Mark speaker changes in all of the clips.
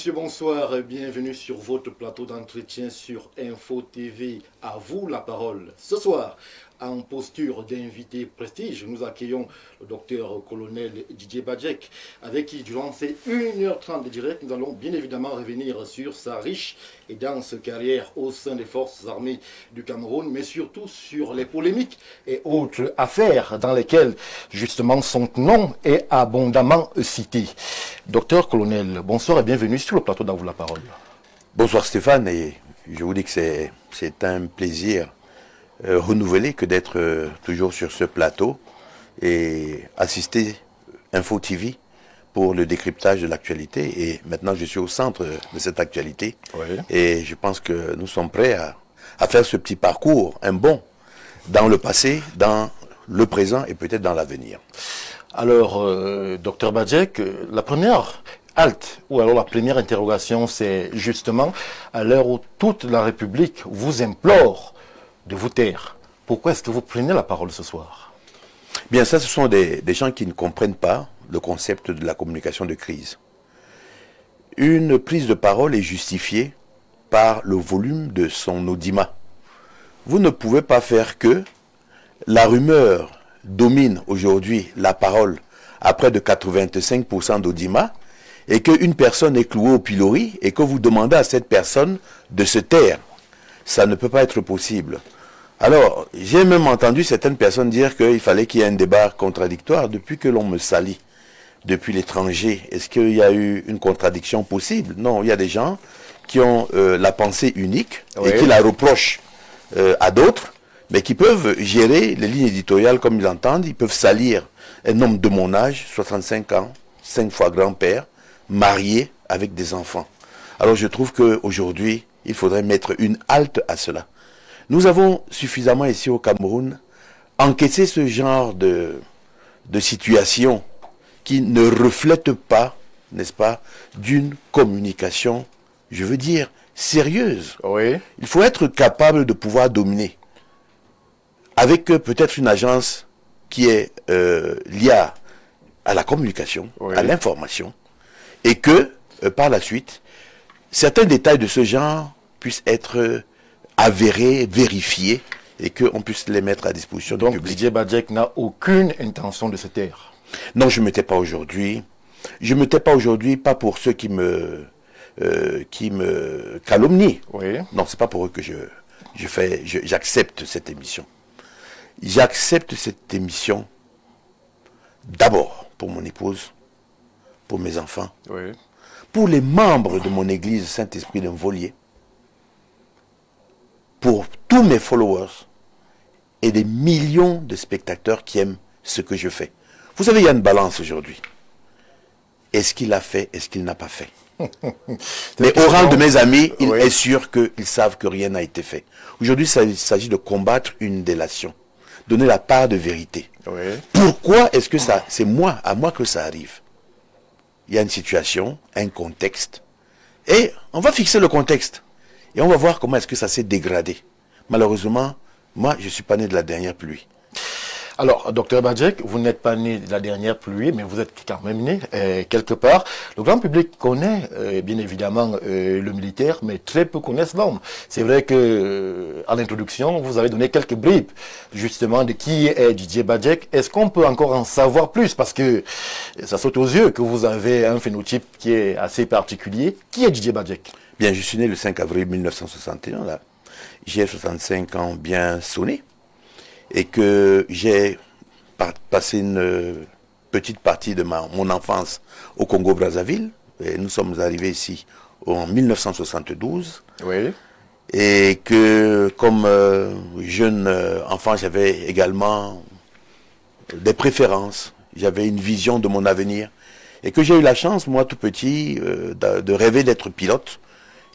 Speaker 1: messieurs, bonsoir et bienvenue sur votre plateau d'entretien sur Info TV. À vous la parole. Ce soir, en posture d'invité prestige, nous accueillons le docteur-colonel Didier Badjek, avec qui, durant ces 1h30 de direct, nous allons bien évidemment revenir sur sa riche et dense carrière au sein des forces armées du Cameroun, mais surtout sur les polémiques et autres affaires dans lesquelles, justement, son nom est abondamment cité. Docteur-colonel, bonsoir et bienvenue sur le plateau d'À vous la parole.
Speaker 2: Bonsoir Stéphane, et je vous dis que c'est un plaisir renouvelé que d'être toujours sur ce plateau et assister Info TV pour le décryptage de l'actualité. Et maintenant, je suis au centre de cette actualité. Oui. Et je pense que nous sommes prêts à faire ce petit parcours, un bond dans le passé, dans le présent et peut-être dans l'avenir.
Speaker 1: Alors, docteur Badjek, la première halte, ou alors la première interrogation, c'est justement à l'heure où toute la République vous implore de vous taire. Pourquoi est-ce que vous prenez la parole ce soir?
Speaker 2: Bien, ça, ce sont des gens qui ne comprennent pas le concept de la communication de crise. Une prise de parole est justifiée par le volume de son audimat. Vous ne pouvez pas faire que la rumeur domine aujourd'hui la parole à près de 85% d'audimat et qu'une personne est clouée au pilori et que vous demandez à cette personne de se taire. Ça ne peut pas être possible. Alors, j'ai même entendu certaines personnes dire qu'il fallait qu'il y ait un débat contradictoire depuis que l'on me salit, depuis l'étranger. Est-ce qu'il y a eu une contradiction possible? Non, il y a des gens qui ont la pensée unique et qui la reprochent à d'autres, mais qui peuvent gérer les lignes éditoriales comme ils l'entendent. Ils peuvent salir un homme de mon âge, 65 ans, 5 fois grand-père, marié avec des enfants. Alors je trouve qu'aujourd'hui, il faudrait mettre une halte à cela. Nous avons suffisamment ici au Cameroun encaissé ce genre de situation qui ne reflète pas, n'est-ce pas, d'une communication, je veux dire, sérieuse. Oui. Il faut être capable de pouvoir dominer. Avec peut-être une agence qui est liée à la communication, à l'information, et que, par la suite, certains détails de ce genre puissent être avérés, vérifiés, et qu'on puisse les mettre à disposition du public.
Speaker 1: Donc Didier Badjek n'a aucune intention de se taire?
Speaker 2: Non, je ne me tais pas aujourd'hui. Je ne me tais pas aujourd'hui, pas pour ceux qui me calomnient. Oui. Non, ce n'est pas pour eux que j'accepte cette émission. J'accepte cette émission d'abord pour mon épouse, pour mes enfants, pour les membres de mon église Saint-Esprit d'Envolier, pour tous mes followers et des millions de spectateurs qui aiment ce que je fais. Vous savez, il y a une balance aujourd'hui. Est-ce qu'il a fait, est-ce qu'il n'a pas fait? Mais au rang de mes amis, il est sûr qu'ils savent que rien n'a été fait. Aujourd'hui, il s'agit de combattre une délation, donner la part de vérité. Pourquoi est-ce que c'est à moi que ça arrive? Il y a une situation, un contexte, et on va fixer le contexte. Et on va voir comment est-ce que ça s'est dégradé. Malheureusement, moi, je ne suis pas né de la dernière pluie.
Speaker 1: Alors, docteur Badjek, vous n'êtes pas né de la dernière pluie, mais vous êtes quand même né quelque part. Le grand public connaît bien évidemment le militaire, mais très peu connaissent l'homme. C'est vrai que à l'introduction, vous avez donné quelques bribes justement de qui est Didier Badjek. Est-ce qu'on peut encore en savoir plus? Parce que ça saute aux yeux que vous avez un phénotype qui est assez particulier. Qui est Didier Badjek?
Speaker 2: Bien, je suis né le 5 avril 1961, là. J'ai 65 ans bien sonné. Et que j'ai passé une petite partie de mon enfance au Congo-Brazzaville. Et nous sommes arrivés ici en 1972. Oui. Et que comme jeune enfant, j'avais également des préférences. J'avais une vision de mon avenir. Et que j'ai eu la chance, moi tout petit, de rêver d'être pilote.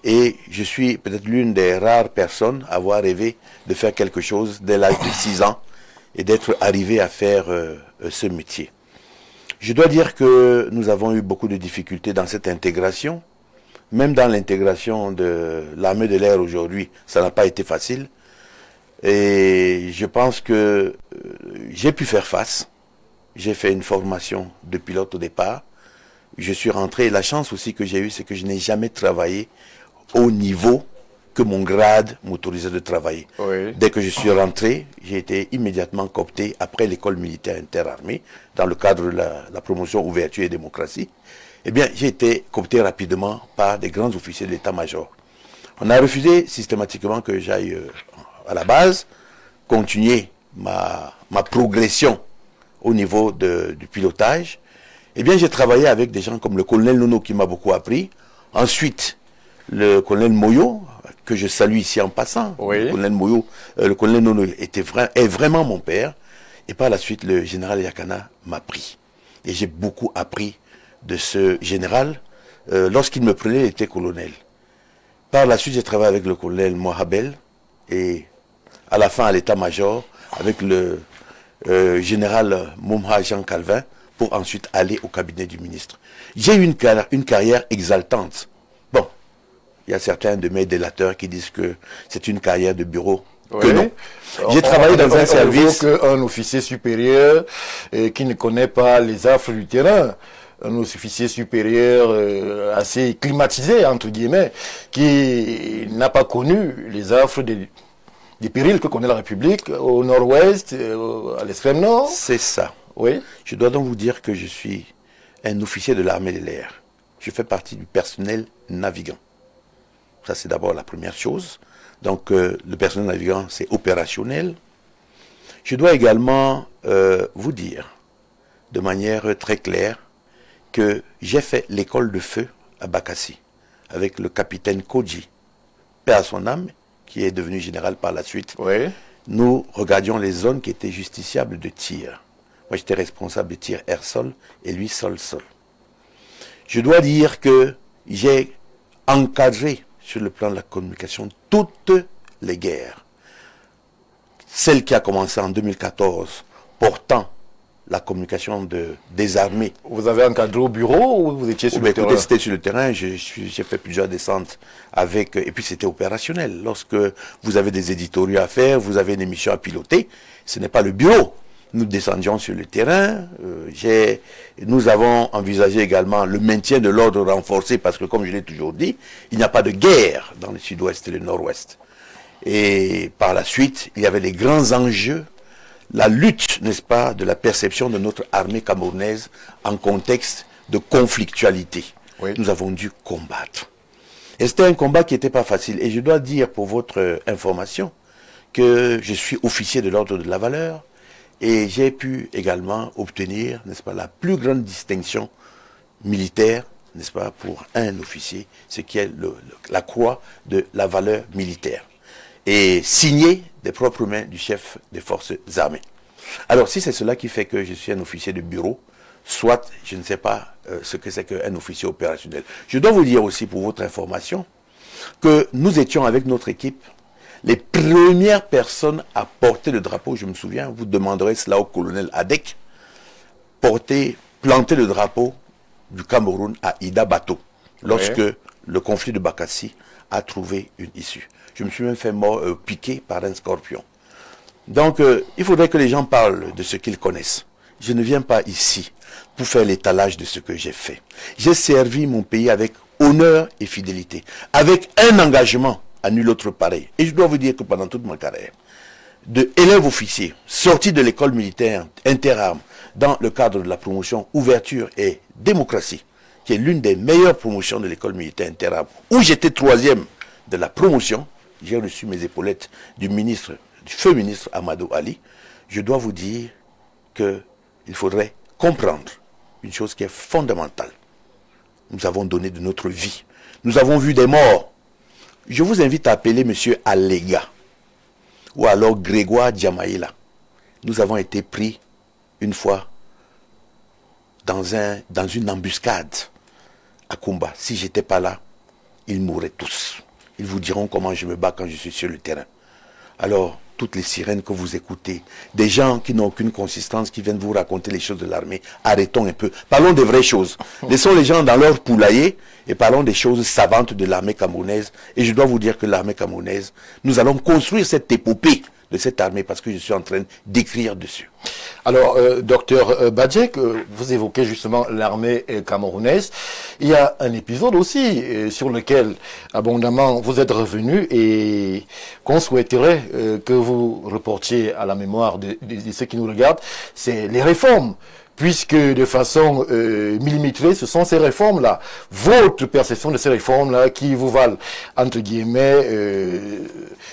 Speaker 2: Et je suis peut-être l'une des rares personnes à avoir rêvé de faire quelque chose dès l'âge de 6 ans et d'être arrivé à faire ce métier. Je dois dire que nous avons eu beaucoup de difficultés dans cette intégration. Même dans l'intégration de l'armée de l'air aujourd'hui, ça n'a pas été facile. Et je pense que j'ai pu faire face. J'ai fait une formation de pilote au départ. je suis rentré. La chance aussi que j'ai eue, c'est que je n'ai jamais travaillé au niveau que mon grade m'autorisait de travailler.
Speaker 1: Oui.
Speaker 2: Dès que je suis rentré, j'ai été immédiatement coopté après l'école militaire interarmée, dans le cadre de la promotion ouverture et démocratie. Eh bien, j'ai été coopté rapidement par des grands officiers de l'état-major. On a refusé systématiquement que j'aille à la base, continuer ma progression au niveau du pilotage. Eh bien, j'ai travaillé avec des gens comme le colonel Nono qui m'a beaucoup appris. Ensuite, le colonel Moyo, que je salue ici en passant.
Speaker 1: Oui.
Speaker 2: Le colonel Nono est vraiment mon père. Et par la suite, le général Yakana m'a pris. Et j'ai beaucoup appris de ce général. Lorsqu'il me prenait, il était colonel. Par la suite, j'ai travaillé avec le colonel Mohabel. Et à la fin, à l'état-major, avec le général Moumha Jean Calvin, pour ensuite aller au cabinet du ministre. J'ai eu une carrière exaltante. Bon, il y a certains de mes délateurs qui disent que c'est une carrière de bureau.
Speaker 1: Oui.
Speaker 2: Que non. J'ai travaillé dans un service...
Speaker 1: Un officier supérieur qui ne connaît pas les affres du terrain, un officier supérieur assez climatisé, entre guillemets, qui n'a pas connu les affres des périls que connaît la République au nord-ouest, à l'extrême nord.
Speaker 2: C'est ça.
Speaker 1: Oui.
Speaker 2: Je dois donc vous dire que je suis un officier de l'armée de l'air. Je fais partie du personnel navigant. Ça, c'est d'abord la première chose. Donc, le personnel navigant, c'est opérationnel. Je dois également vous dire, de manière très claire, que j'ai fait l'école de feu à Bakassi, avec le capitaine Koji, paix à son âme, qui est devenu général par la suite.
Speaker 1: Oui.
Speaker 2: Nous regardions les zones qui étaient justiciables de tir. Moi, j'étais responsable de tir air-sol et lui sol-sol. Je dois dire que j'ai encadré sur le plan de la communication toutes les guerres. Celle qui a commencé en 2014, portant la communication des armées.
Speaker 1: Vous avez encadré au bureau ou vous étiez sur le terrain?
Speaker 2: C'était sur le terrain, j'ai fait plusieurs descentes avec, et puis c'était opérationnel. Lorsque vous avez des éditoriaux à faire, vous avez une émission à piloter, ce n'est pas le bureau. Nous descendions sur le terrain, nous avons envisagé également le maintien de l'ordre renforcé parce que, comme je l'ai toujours dit, il n'y a pas de guerre dans le sud-ouest et le nord-ouest. Et par la suite, il y avait les grands enjeux, la lutte, n'est-ce pas, de la perception de notre armée camerounaise en contexte de conflictualité.
Speaker 1: Oui.
Speaker 2: Nous avons dû combattre. Et c'était un combat qui n'était pas facile. Et je dois dire, pour votre information, que je suis officier de l'ordre de la valeur et j'ai pu également obtenir, n'est-ce pas, la plus grande distinction militaire, n'est-ce pas, pour un officier, ce qui est la croix de la valeur militaire. Et signé des propres mains du chef des forces armées. Alors, si c'est cela qui fait que je suis un officier de bureau, soit je ne sais pas ce que c'est qu'un officier opérationnel. Je dois vous dire aussi, pour votre information, que nous étions avec notre équipe les premières personnes à porter le drapeau. Je me souviens, vous demanderez cela au colonel Adek, planter le drapeau du Cameroun à Ida Bato, lorsque le conflit de Bakassi a trouvé une issue. Je me suis même fait piquer par un scorpion. Donc, il faudrait que les gens parlent de ce qu'ils connaissent. Je ne viens pas ici pour faire l'étalage de ce que j'ai fait. J'ai servi mon pays avec honneur et fidélité, avec un engagement à nul autre pareil. Et je dois vous dire que pendant toute ma carrière, de élève officier, sorti de l'école militaire interarmes, dans le cadre de la promotion ouverture et démocratie, qui est l'une des meilleures promotions de l'école militaire interarmes, où j'étais 3e de la promotion, j'ai reçu mes épaulettes du feu ministre Amadou Ali. Je dois vous dire qu'il faudrait comprendre une chose qui est fondamentale. Nous avons donné de notre vie. Nous avons vu des morts. Je vous invite à appeler M. Allega ou alors Grégoire Diamaïla. Nous avons été pris une fois dans une embuscade à Kumba. Si je n'étais pas là, ils mourraient tous. Ils vous diront comment je me bats quand je suis sur le terrain. Alors, toutes les sirènes que vous écoutez, des gens qui n'ont aucune consistance, qui viennent vous raconter les choses de l'armée, arrêtons un peu. Parlons des vraies choses. Laissons les gens dans leur poulailler et parlons des choses savantes de l'armée camerounaise. Et je dois vous dire que l'armée camerounaise, nous allons construire cette épopée de cette armée parce que je suis en train d'écrire dessus.
Speaker 1: Alors, docteur Badjek, vous évoquez justement l'armée camerounaise. Il y a un épisode aussi sur lequel abondamment vous êtes revenu et qu'on souhaiterait que vous reportiez à la mémoire de ceux qui nous regardent, c'est les réformes. Puisque de façon millimétrée, ce sont ces réformes-là, votre perception de ces réformes-là qui vous valent, entre guillemets,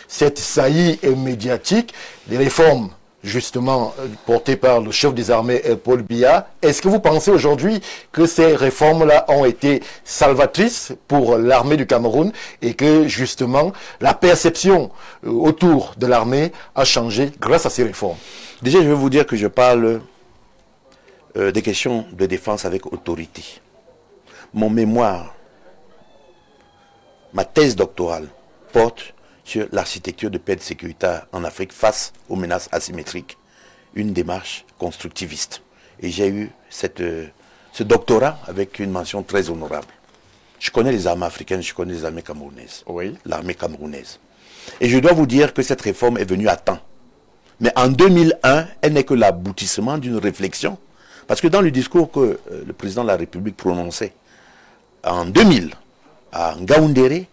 Speaker 1: cette saillie médiatique, des réformes justement portées par le chef des armées Paul Biya. Est-ce que vous pensez aujourd'hui que ces réformes-là ont été salvatrices pour l'armée du Cameroun et que justement la perception autour de l'armée a changé grâce à ces réformes?
Speaker 2: Déjà, je vais vous dire que je parle des questions de défense avec autorité. Mon mémoire, ma thèse doctorale porte sur l'architecture de paix et de sécurité en Afrique face aux menaces asymétriques, une démarche constructiviste. Et j'ai eu ce doctorat avec une mention très honorable. Je connais les armées africaines, je connais les armées camerounaises,
Speaker 1: oui.
Speaker 2: L'armée camerounaise. Et je dois vous dire que cette réforme est venue à temps. Mais en 2001, elle n'est que l'aboutissement d'une réflexion. Parce que dans le discours que le président de la République prononçait en 2000 à Ngaoundéré,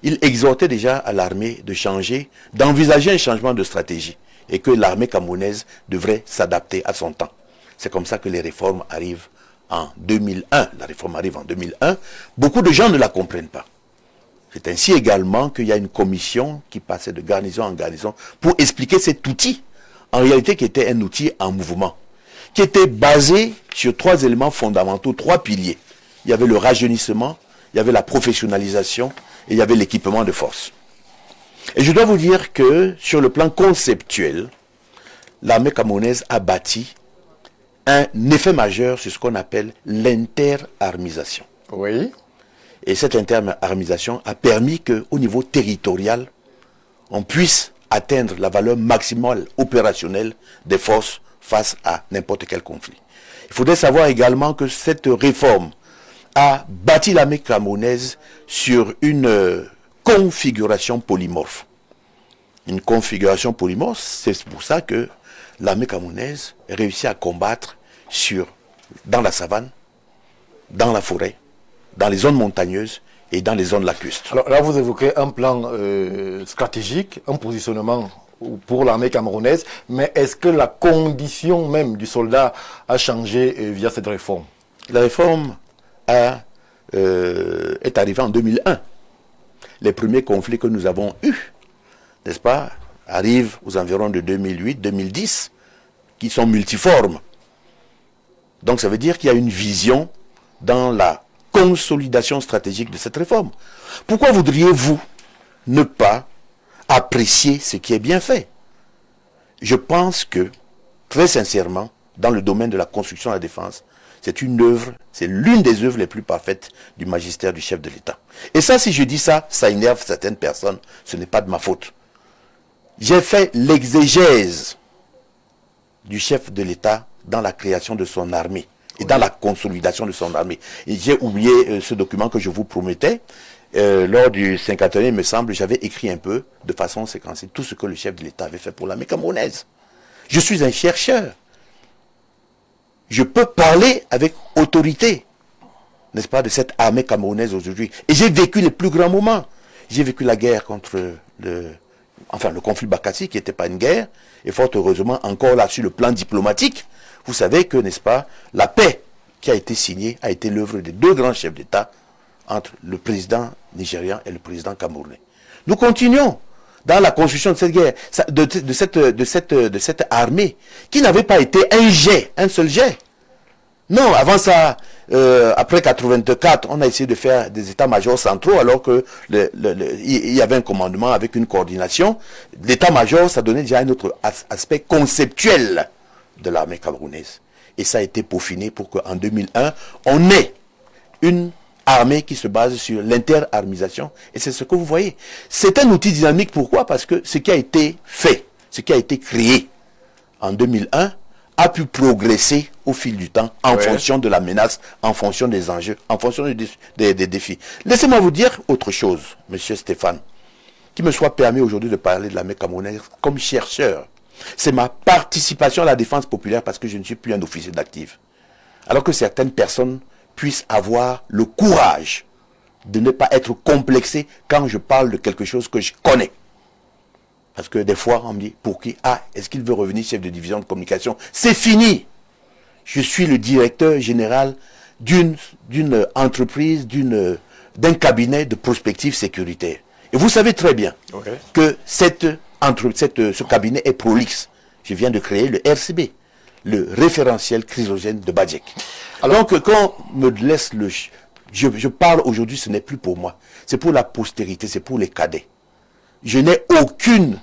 Speaker 2: il exhortait déjà à l'armée de changer, d'envisager un changement de stratégie et que l'armée camerounaise devrait s'adapter à son temps. C'est comme ça que les réformes arrivent en 2001. La réforme arrive en 2001. Beaucoup de gens ne la comprennent pas. C'est ainsi également qu'il y a une commission qui passait de garnison en garnison pour expliquer cet outil, en réalité qui était un outil en mouvement, qui était basé sur 3 éléments fondamentaux, 3 piliers. Il y avait le rajeunissement, il y avait la professionnalisation et il y avait l'équipement de force. Et je dois vous dire que sur le plan conceptuel, l'armée camerounaise a bâti un effet majeur sur ce qu'on appelle l'interarmisation.
Speaker 1: Oui.
Speaker 2: Et cette interarmisation a permis qu'au niveau territorial, on puisse atteindre la valeur maximale opérationnelle des forces face à n'importe quel conflit. Il faudrait savoir également que cette réforme a bâti l'armée camerounaise sur une configuration polymorphe. Une configuration polymorphe, c'est pour ça que l'armée camerounaise réussit à combattre dans la savane, dans la forêt, dans les zones montagneuses et dans les zones lacustres.
Speaker 1: Alors là, vous évoquez un plan stratégique, un positionnement pour l'armée camerounaise, mais est-ce que la condition même du soldat a changé via cette réforme?
Speaker 2: La réforme est arrivée en 2001. Les premiers conflits que nous avons eus, n'est-ce pas, arrivent aux environs de 2008-2010, qui sont multiformes. Donc ça veut dire qu'il y a une vision dans la consolidation stratégique de cette réforme. Pourquoi voudriez-vous ne pas apprécier ce qui est bien fait? Je pense que, très sincèrement, dans le domaine de la construction de la défense, c'est l'une des œuvres les plus parfaites du magistère du chef de l'État. Et ça, si je dis ça, ça énerve certaines personnes, ce n'est pas de ma faute. J'ai fait l'exégèse du chef de l'État dans la création de son armée et dans la consolidation de son armée. Et j'ai oublié ce document que je vous promettais. Lors du 51e, il me semble, j'avais écrit un peu, de façon séquencée, tout ce que le chef de l'État avait fait pour l'armée camerounaise. Je suis un chercheur. Je peux parler avec autorité, n'est-ce pas, de cette armée camerounaise aujourd'hui. Et j'ai vécu les plus grands moments. J'ai vécu la guerre contre le conflit Bakassi, qui n'était pas une guerre, et fort heureusement, encore là, sur le plan diplomatique, vous savez que, n'est-ce pas, la paix qui a été signée a été l'œuvre des 2 grands chefs d'État entre le président nigérian et le président camerounais. Nous continuons dans la construction de cette guerre, de cette armée, qui n'avait pas été un seul jet. Non, avant ça, après 84, on a essayé de faire des états-majors centraux, alors que il y avait un commandement avec une coordination. L'état-major, ça donnait déjà un autre aspect conceptuel de l'armée camerounaise. Et ça a été peaufiné pour qu'en 2001, on ait une armée qui se base sur l'interarmisation. Et c'est ce que vous voyez. C'est un outil dynamique. Pourquoi? Parce que ce qui a été fait, ce qui a été créé en 2001, a pu progresser au fil du temps en fonction de la menace, en fonction des enjeux, en fonction des défis. Laissez-moi vous dire autre chose, monsieur Stéphane. qu'il me soit permis aujourd'hui de parler de l'armée camerounaise comme chercheur. C'est ma participation à la défense populaire parce que je ne suis plus un officier d'actif. Alors que certaines personnes puissent avoir le courage de ne pas être complexé quand je parle de quelque chose que je connais. Parce que des fois, on me dit, pour qui? Ah, est-ce qu'il veut revenir chef de division de communication? C'est fini. Je suis le directeur général d'une entreprise, d'un cabinet de prospective sécuritaire. Et vous savez très bien que ce cabinet est prolixe. Je viens de créer le RCB, le référentiel chrysogène de Badjek. Alors que quand on me laisse je parle aujourd'hui, ce n'est plus pour moi. C'est pour la postérité, c'est pour les cadets. Je n'ai aucune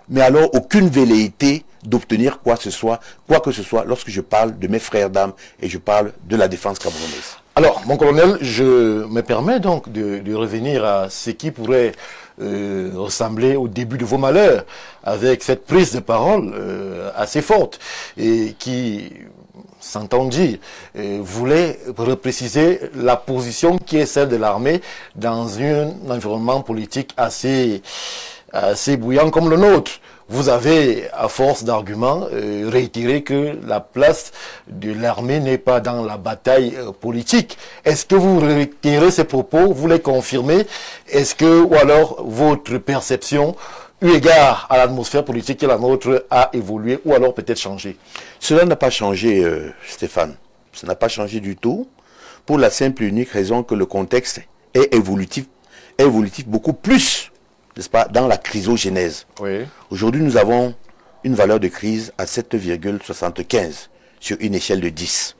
Speaker 2: velléité d'obtenir quoi que ce soit lorsque je parle de mes frères d'armes et je parle de la défense camerounaise.
Speaker 1: Alors, mon colonel, je me permets donc de revenir à ce qui pourrait ressembler au début de vos malheurs, avec cette prise de parole assez forte et qui, s'entend dire, voulait repréciser la position qui est celle de l'armée dans un environnement politique assez bouillant comme le nôtre. Vous avez, à force d'arguments, réitéré que la place de l'armée n'est pas dans la bataille politique. Est-ce que vous réitérez ces propos, vous les confirmez? Est-ce que, ou alors, votre perception, eu égard à l'atmosphère politique qui est la nôtre, a évolué ou alors peut-être changé?
Speaker 2: Cela n'a pas changé, Stéphane. Ça n'a pas changé du tout, pour la simple et unique raison que le contexte est évolutif beaucoup plus, n'est-ce pas, dans la chrysogénèse.
Speaker 1: Oui.
Speaker 2: Aujourd'hui, nous avons une valeur de crise à 7,75 sur une échelle de 10.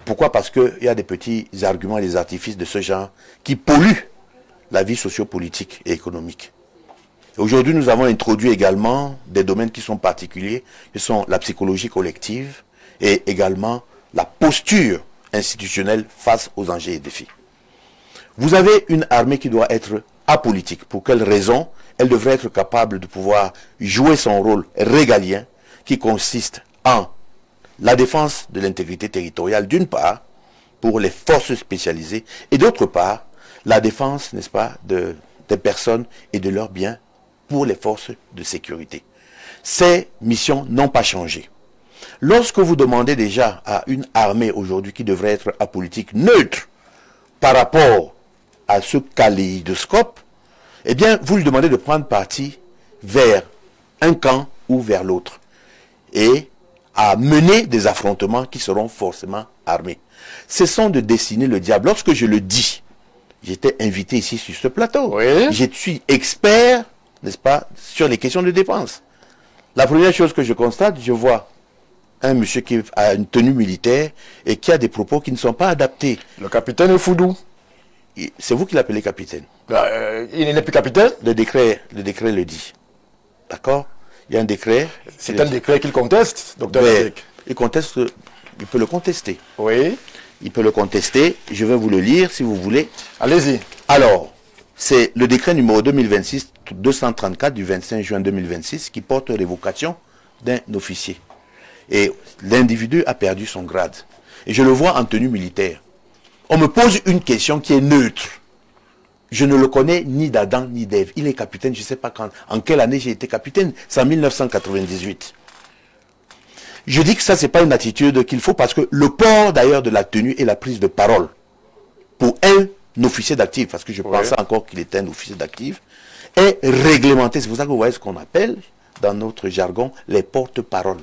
Speaker 2: Pourquoi? Parce qu'il y a des petits arguments et des artifices de ce genre qui polluent la vie sociopolitique et économique. Aujourd'hui, nous avons introduit également des domaines qui sont particuliers, qui sont la psychologie collective et également la posture institutionnelle face aux enjeux et défis. Vous avez une armée qui doit être apolitique. Pour quelle raison? Elle devrait être capable de pouvoir jouer son rôle régalien qui consiste en la défense de l'intégrité territoriale d'une part pour les forces spécialisées et d'autre part la défense, n'est-ce pas, des personnes et de leurs biens pour les forces de sécurité. Ces missions n'ont pas changé. Lorsque vous demandez déjà à une armée aujourd'hui qui devrait être apolitique, neutre par rapport à ce kaléidoscope, eh bien, vous lui demandez de prendre parti vers un camp ou vers l'autre et à mener des affrontements qui seront forcément armés. Cessons de dessiner le diable. Lorsque je le dis, j'étais invité ici sur ce plateau.
Speaker 1: Oui.
Speaker 2: Je suis expert, n'est-ce pas, sur les questions de défense. La première chose que je constate, je vois un monsieur qui a une tenue militaire et qui a des propos qui ne sont pas adaptés.
Speaker 1: Le capitaine Foudou.
Speaker 2: C'est vous qui l'appelez capitaine.
Speaker 1: Il n'est plus capitaine?
Speaker 2: Le décret le dit. D'accord? Il y a un décret.
Speaker 1: C'est un décret qu'il conteste, docteur Badjek.
Speaker 2: Il conteste, il peut le contester.
Speaker 1: Oui.
Speaker 2: Il peut le contester. Je vais vous le lire si vous voulez.
Speaker 1: Allez-y.
Speaker 2: Alors, c'est le décret numéro 2026-234 du 25 juin 2026 qui porte révocation d'un officier. Et l'individu a perdu son grade. Et je le vois en tenue militaire. On me pose une question qui est neutre. Je ne le connais ni d'Adam ni d'Ève. Il est capitaine, je ne sais pas quand, en quelle année j'ai été capitaine. C'est en 1998. Je dis que ça, ce n'est pas une attitude qu'il faut parce que le port d'ailleurs de la tenue et la prise de parole pour un officier d'actif, parce que je pensais encore qu'il était un officier d'actif, est réglementé. C'est pour ça que vous voyez ce qu'on appelle, dans notre jargon, les porte-paroles.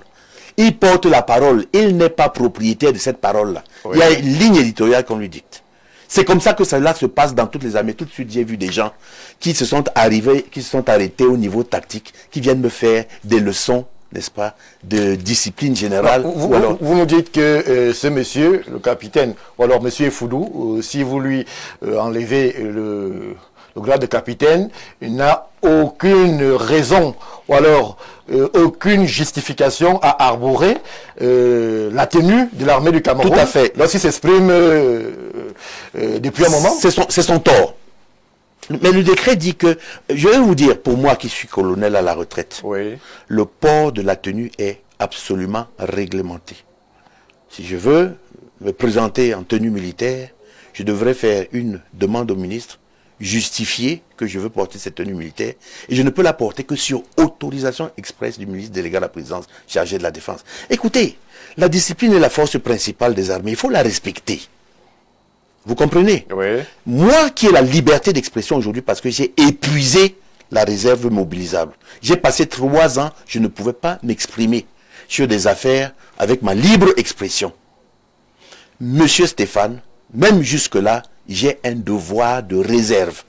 Speaker 2: Il porte la parole, il n'est pas propriétaire de cette parole-là. Il y a une ligne éditoriale qu'on lui dicte. C'est comme ça que cela se passe dans toutes les armées. Tout de suite, j'ai vu des gens qui se sont arrêtés au niveau tactique, qui viennent me faire des leçons, n'est-ce pas, de discipline générale.
Speaker 1: Vous nous dites que ce monsieur, le capitaine, ou alors monsieur Foudou, si vous lui enlevez le grade de capitaine, il n'a aucune raison, ou alors aucune justification à arborer la tenue de l'armée du Cameroun.
Speaker 2: Tout à fait.
Speaker 1: Lorsqu'il s'exprime depuis un moment.
Speaker 2: C'est son tort. Mais le décret dit que, je vais vous dire, pour moi qui suis colonel à la retraite, le port de la tenue est absolument réglementé. Si je veux me présenter en tenue militaire, je devrais faire une demande au ministre. justifier que je veux porter cette tenue militaire et je ne peux la porter que sur autorisation expresse du ministre délégué à la présidence chargé de la défense. Écoutez, la discipline est la force principale des armées, il faut la respecter. Vous comprenez?
Speaker 3: Oui.
Speaker 2: Moi qui ai la liberté d'expression aujourd'hui parce que j'ai épuisé la réserve mobilisable. J'ai passé 3 ans, je ne pouvais pas m'exprimer sur des affaires avec ma libre expression. Monsieur Stéphane, même jusque-là, j'ai un devoir de réserve.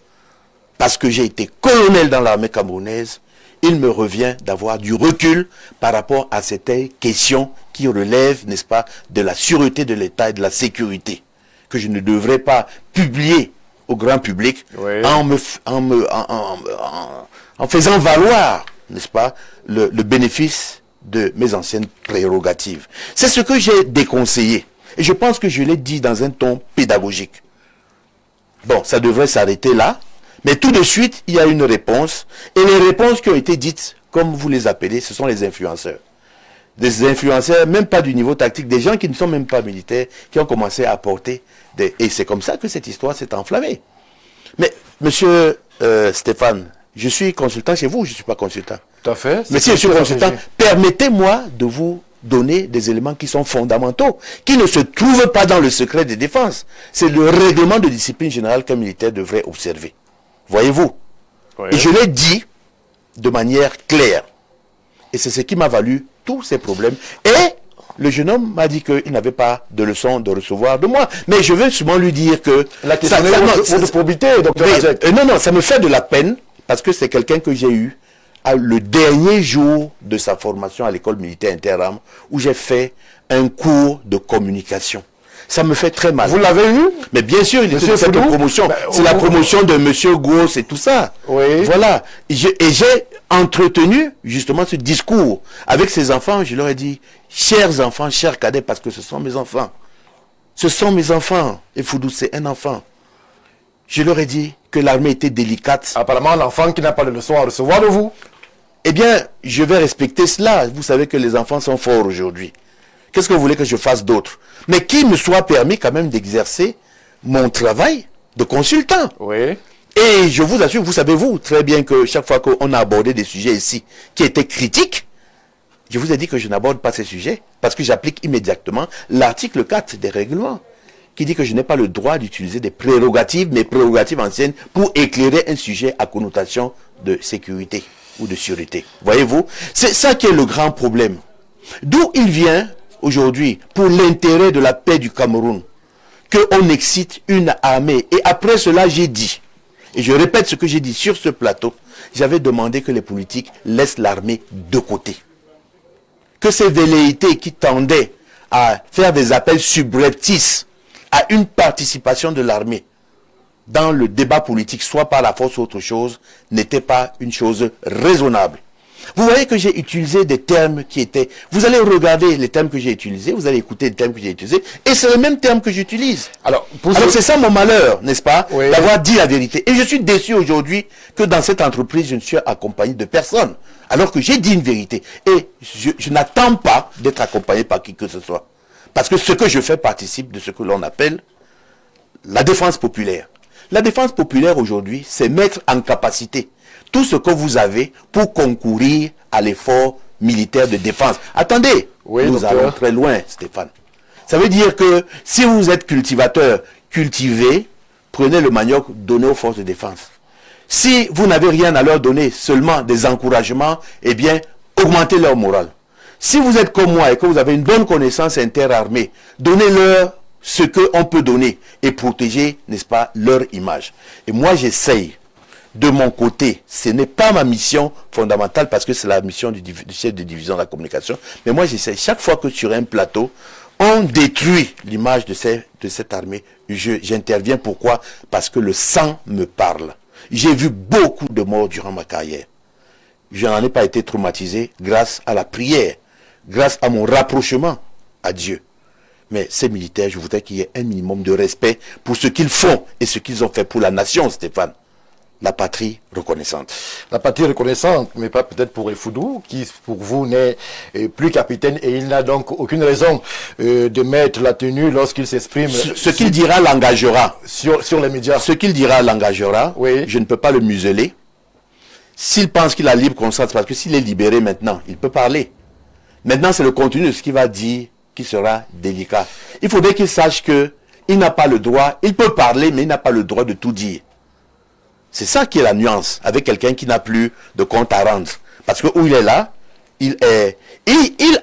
Speaker 2: Parce que j'ai été colonel dans l'armée camerounaise, il me revient d'avoir du recul par rapport à certaines questions qui relèvent, n'est-ce pas, de la sûreté de l'État et de la sécurité, que je ne devrais pas publier au grand public
Speaker 3: Oui.
Speaker 2: en faisant valoir, n'est-ce pas, le bénéfice de mes anciennes prérogatives. C'est ce que j'ai déconseillé. Et je pense que je l'ai dit dans un ton pédagogique. Bon, ça devrait s'arrêter là. Mais tout de suite, il y a une réponse. Et les réponses qui ont été dites, comme vous les appelez, ce sont les influenceurs. Des influenceurs, même pas du niveau tactique, des gens qui ne sont même pas militaires, qui ont commencé à apporter des... Et c'est comme ça que cette histoire s'est enflammée. Mais, monsieur Stéphane, je suis consultant chez vous, je ne suis pas consultant.
Speaker 3: Tout à fait.
Speaker 2: Mais si je suis consultant, permettez-moi de vous donner des éléments qui sont fondamentaux, qui ne se trouvent pas dans le secret des défenses. C'est le règlement de discipline générale qu'un militaire devrait observer. Voyez-vous?
Speaker 3: Oui.
Speaker 2: Et je l'ai dit de manière claire. Et c'est ce qui m'a valu tous ces problèmes. Et le jeune homme m'a dit qu'il n'avait pas de leçon de recevoir de moi. Mais je veux souvent lui dire que...
Speaker 3: La question de votre probité, docteur Adjek.
Speaker 2: Non, ça me fait de la peine, parce que c'est quelqu'un que j'ai eu le dernier jour de sa formation à l'école militaire interarmes, où j'ai fait un cours de communication. Ça me fait très mal.
Speaker 3: Vous l'avez eu?
Speaker 2: Mais bien sûr, il était de cette
Speaker 3: Foudou?
Speaker 2: promotion.
Speaker 3: Ben,
Speaker 2: c'est la promotion de Monsieur Gros et tout ça.
Speaker 3: Oui.
Speaker 2: Voilà. Et j'ai entretenu justement ce discours avec ces enfants. Je leur ai dit, chers enfants, chers cadets, parce que ce sont mes enfants. Ce sont mes enfants. Et Foudou, c'est un enfant. Je leur ai dit que l'armée était délicate.
Speaker 3: Apparemment, l'enfant qui n'a pas de leçon à recevoir de vous.
Speaker 2: Eh bien, je vais respecter cela. Vous savez que les enfants sont forts aujourd'hui. Qu'est-ce que vous voulez que je fasse d'autre? Mais qu'il me soit permis quand même d'exercer mon travail de consultant.
Speaker 3: Oui.
Speaker 2: Et je vous assure, vous savez vous très bien que chaque fois qu'on a abordé des sujets ici qui étaient critiques, je vous ai dit que je n'aborde pas ces sujets parce que j'applique immédiatement l'article 4 des règlements qui dit que je n'ai pas le droit d'utiliser des prérogatives, mes prérogatives anciennes, pour éclairer un sujet à connotation de sécurité ou de sûreté. Voyez-vous? C'est ça qui est le grand problème. D'où il vient aujourd'hui, pour l'intérêt de la paix du Cameroun, qu'on excite une armée. Et après cela, j'ai dit, et je répète ce que j'ai dit sur ce plateau, j'avais demandé que les politiques laissent l'armée de côté. Que ces velléités qui tendaient à faire des appels subreptices à une participation de l'armée dans le débat politique, soit par la force ou autre chose, n'était pas une chose raisonnable. Vous voyez que j'ai utilisé des termes qui étaient... Vous allez regarder les termes que j'ai utilisés, vous allez écouter les termes que j'ai utilisés, et c'est le même terme que j'utilise. Alors c'est ça mon malheur, n'est-ce pas?
Speaker 3: Oui.
Speaker 2: D'avoir dit la vérité. Et je suis déçu aujourd'hui que dans cette entreprise, je ne suis accompagné de personne, alors que j'ai dit une vérité. Et je n'attends pas d'être accompagné par qui que ce soit. Parce que ce que je fais participe de ce que l'on appelle la défense populaire. La défense populaire aujourd'hui, c'est mettre en capacité tout ce que vous avez pour concourir à l'effort militaire de défense. Attendez,
Speaker 3: oui,
Speaker 2: nous allons très loin, Stéphane. Ça veut dire que si vous êtes cultivateur, cultivez, prenez le manioc, donnez aux forces de défense. Si vous n'avez rien à leur donner, seulement des encouragements, eh bien, augmentez leur morale. Si vous êtes comme moi et que vous avez une bonne connaissance interarmée, donnez-leur ce qu'on peut donner et protéger, n'est-ce pas, leur image. Et moi, j'essaye. De mon côté, ce n'est pas ma mission fondamentale parce que c'est la mission du chef de division de la communication. Mais moi, j'essaie, chaque fois que sur un plateau, on détruit l'image de cette armée, j'interviens. Pourquoi? Parce que le sang me parle. J'ai vu beaucoup de morts durant ma carrière. Je n'en ai pas été traumatisé grâce à la prière, grâce à mon rapprochement à Dieu. Mais ces militaires, je voudrais qu'il y ait un minimum de respect pour ce qu'ils font et ce qu'ils ont fait pour la nation, Stéphane. la patrie reconnaissante.
Speaker 3: La patrie reconnaissante, mais pas peut-être pour Effoudou, qui pour vous n'est plus capitaine et il n'a donc aucune raison de mettre la tenue lorsqu'il s'exprime.
Speaker 2: Ce qu'il dira l'engagera.
Speaker 3: Sur les médias.
Speaker 2: Ce qu'il dira l'engagera.
Speaker 3: Oui.
Speaker 2: Je ne peux pas le museler. S'il pense qu'il a libre conscience, parce que s'il est libéré maintenant, il peut parler. Maintenant, c'est le contenu de ce qu'il va dire qui sera délicat. Il faudrait qu'il sache que il n'a pas le droit, il peut parler, mais il n'a pas le droit de tout dire. C'est ça qui est la nuance avec quelqu'un qui n'a plus de compte à rendre. Parce que où il est là, il